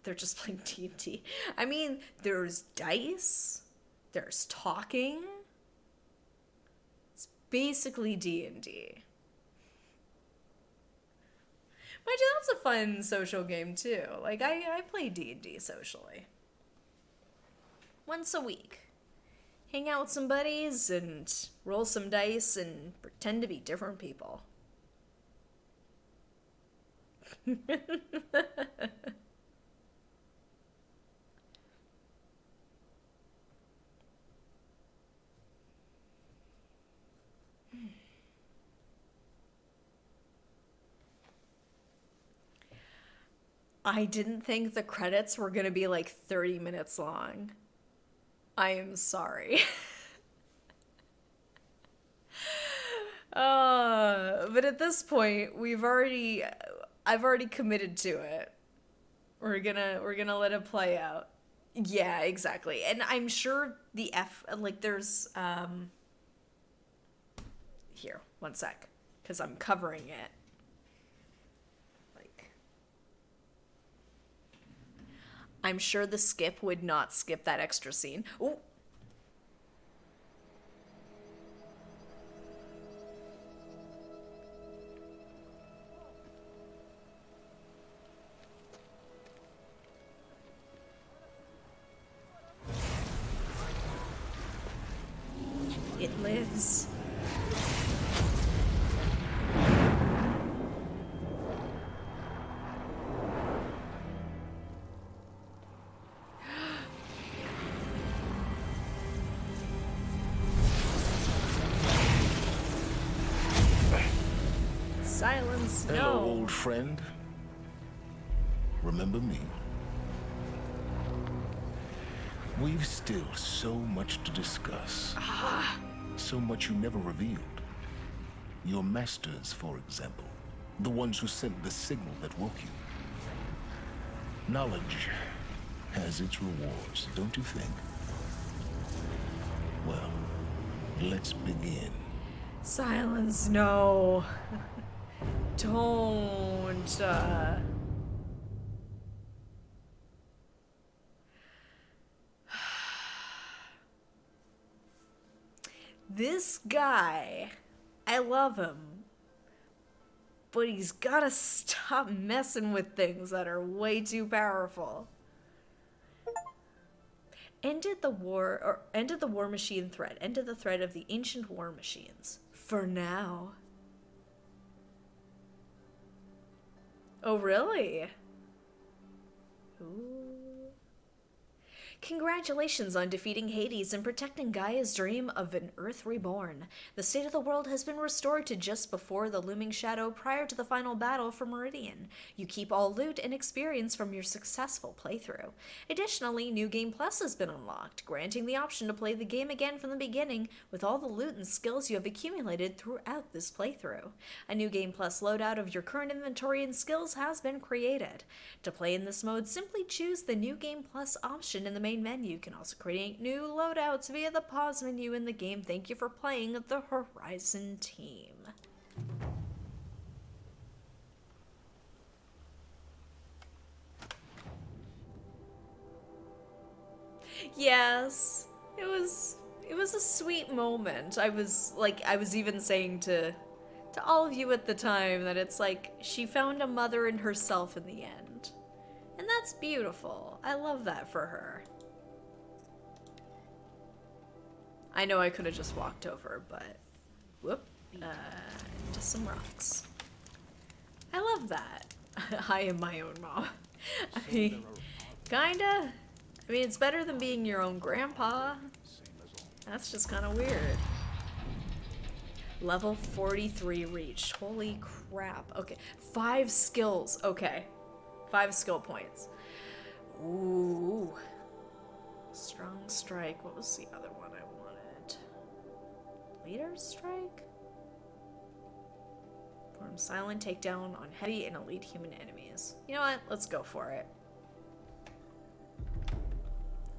They're just playing D&D. I mean, there's dice. There's talking. It's basically D&D. Mind you, that's a fun social game, too. Like, I play D&D socially. Once a week. Hang out with some buddies and roll some dice and pretend to be different people. I didn't think the credits were gonna be like 30 minutes long. I am sorry. But at this point, I've already committed to it. We're gonna let it play out. Yeah, exactly. And I'm sure there's, here, one sec, because I'm covering it. I'm sure the skip would not skip that extra scene. Ooh. It lives. Silence, no. Hello, old friend. Remember me? We've still so much to discuss. So much you never revealed. Your masters, for example. The ones who sent the signal that woke you. Knowledge has its rewards, don't you think? Well, let's begin. Silence, no. Don't. This guy, I love him, but he's gotta stop messing with things that are way too powerful. Ended the war machine threat. Ended the threat of the ancient war machines. For now. Oh, really? Ooh. Congratulations on defeating Hades and protecting Gaia's dream of an Earth reborn. The state of the world has been restored to just before the looming shadow prior to the final battle for Meridian. You keep all loot and experience from your successful playthrough. Additionally, New Game Plus has been unlocked, granting the option to play the game again from the beginning with all the loot and skills you have accumulated throughout this playthrough. A New Game Plus loadout of your current inventory and skills has been created. To play in this mode, simply choose the New Game Plus option in the main menu. You can also create new loadouts via the pause menu in the game. Thank you for playing the Horizon team. Yes, it was a sweet moment. I was even saying to all of you at the time that it's like she found a mother in herself in the end. And that's beautiful. I love that for her. I know I could have just walked over, but whoop, just some rocks. I love that. I am my own mom. I mean, kinda. I mean, it's better than being your own grandpa. That's just kind of weird. Level 43 reached. Holy crap. Okay, 5 skills. Okay. 5 skill points. Ooh. Strong strike. What was the other one I wanted? Leader's strike? Perform silent takedown on heavy and elite human enemies. You know what? Let's go for it.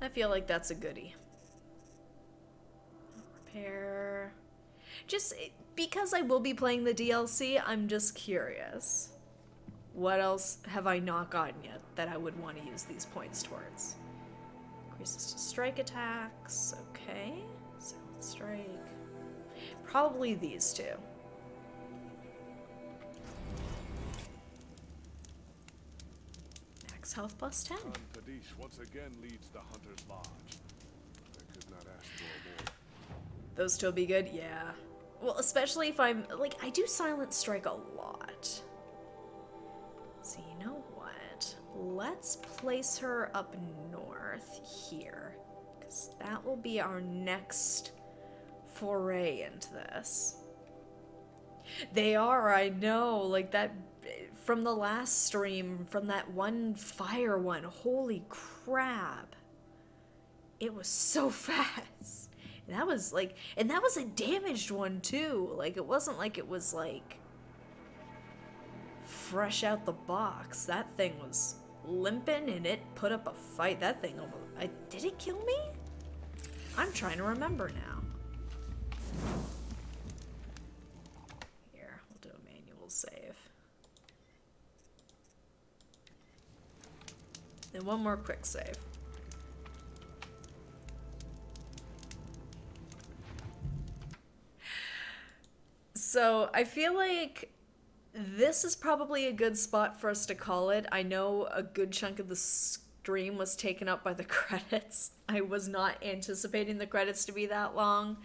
I feel like that's a goodie. Repair. Just because I will be playing the DLC, I'm just curious. What else have I not gotten yet that I would want to use these points towards? Increases to strike attacks. Okay. Silent strike. Probably these two. Max health plus 10. Tadish once again leads the Hunter's Lodge. I could not ask for more. Those two will be good? Yeah. Well, especially if I'm, like, I do silent strike a lot. So you know what? Let's place her up north here. Because that will be our next foray into this. They are, I know. Like, that, from the last stream, from that one fire one, holy crap. It was so fast. And that was like, and that was a damaged one too. Like, it wasn't like it was like fresh out the box. That thing was limping and it put up a fight. That thing almost, did it kill me? I'm trying to remember now. Here, we'll do a manual save. And one more quick save. So I feel like this is probably a good spot for us to call it. I know a good chunk of the stream was taken up by the credits. I was not anticipating the credits to be that long,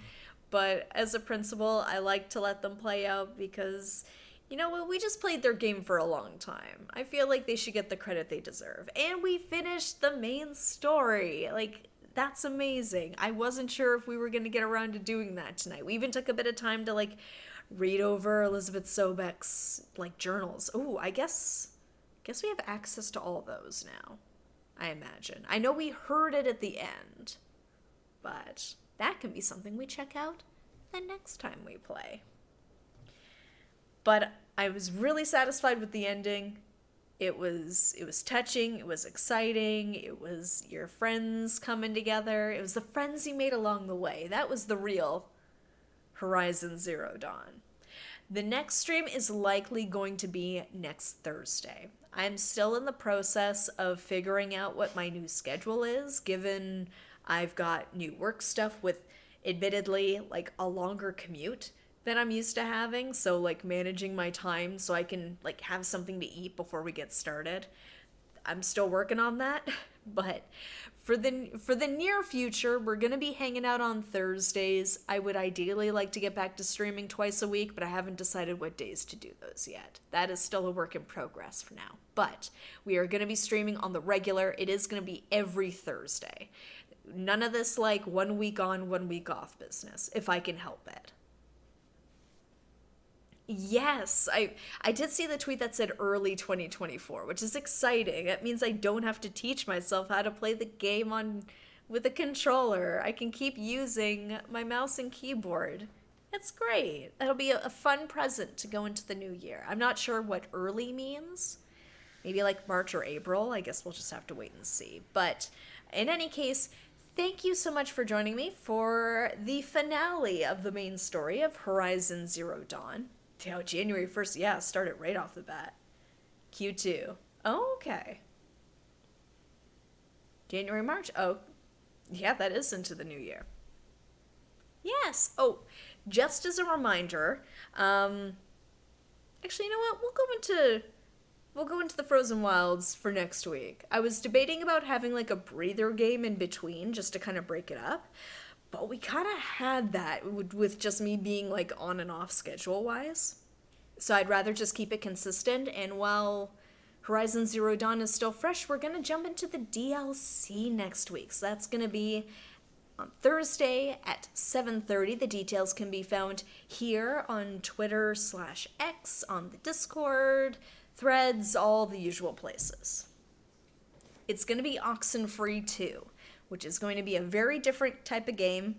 but as a principal, I like to let them play out because, you know what, we just played their game for a long time. I feel like they should get the credit they deserve. And we finished the main story. Like, that's amazing. I wasn't sure if we were going to get around to doing that tonight. We even took a bit of time to, like, read over Elizabeth Sobek's, like, journals. Ooh, I guess we have access to all those now, I imagine. I know we heard it at the end, but that can be something we check out the next time we play. But I was really satisfied with the ending. It was touching, it was exciting, it was your friends coming together, it was the friends you made along the way. That was the real Horizon Zero Dawn. The next stream is likely going to be next Thursday. I'm still in the process of figuring out what my new schedule is, given I've got new work stuff with, admittedly, like, a longer commute than I'm used to having, so, like, managing my time so I can, like, have something to eat before we get started. I'm still working on that, but for the near future, we're going to be hanging out on Thursdays. I would ideally like to get back to streaming twice a week, but I haven't decided what days to do those yet. That is still a work in progress for now. But we are going to be streaming on the regular. It is going to be every Thursday. None of this, like, 1 week on, 1 week off business, if I can help it. Yes, I did see the tweet that said early 2024, which is exciting. That means I don't have to teach myself how to play the game with a controller. I can keep using my mouse and keyboard. It's great. That'll be a fun present to go into the new year. I'm not sure what early means. Maybe like March or April. I guess we'll just have to wait and see. But in any case, thank you so much for joining me for the finale of the main story of Horizon Zero Dawn. Oh, January 1st, yeah, started right off the bat. Q2. Oh, okay. January, March. Oh, yeah, that is into the new year. Yes. Oh, just as a reminder, actually, you know what? We'll go into the Frozen Wilds for next week. I was debating about having like a breather game in between just to kind of break it up. But we kind of had that with just me being, like, on and off schedule-wise. So I'd rather just keep it consistent. And while Horizon Zero Dawn is still fresh, we're going to jump into the DLC next week. So that's going to be on Thursday at 7:30. The details can be found here on Twitter/X, on the Discord, Threads, all the usual places. It's going to be Oxenfree 2, which is going to be a very different type of game.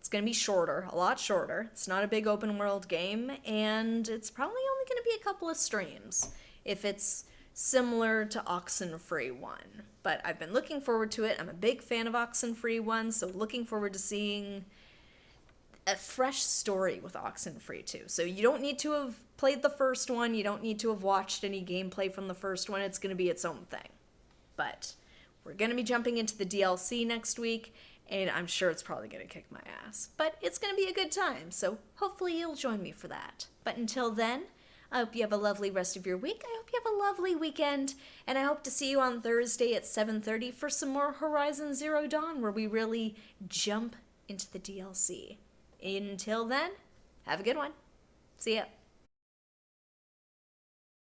It's going to be shorter, a lot shorter. It's not a big open world game, and it's probably only going to be a couple of streams if it's similar to Oxenfree 1. But I've been looking forward to it. I'm a big fan of Oxenfree 1, so looking forward to seeing a fresh story with Oxenfree 2. So you don't need to have played the first one. You don't need to have watched any gameplay from the first one. It's going to be its own thing. But we're going to be jumping into the DLC next week, and I'm sure it's probably going to kick my ass. But it's going to be a good time, so hopefully you'll join me for that. But until then, I hope you have a lovely rest of your week. I hope you have a lovely weekend, and I hope to see you on Thursday at 7:30 for some more Horizon Zero Dawn, where we really jump into the DLC. Until then, have a good one. See ya.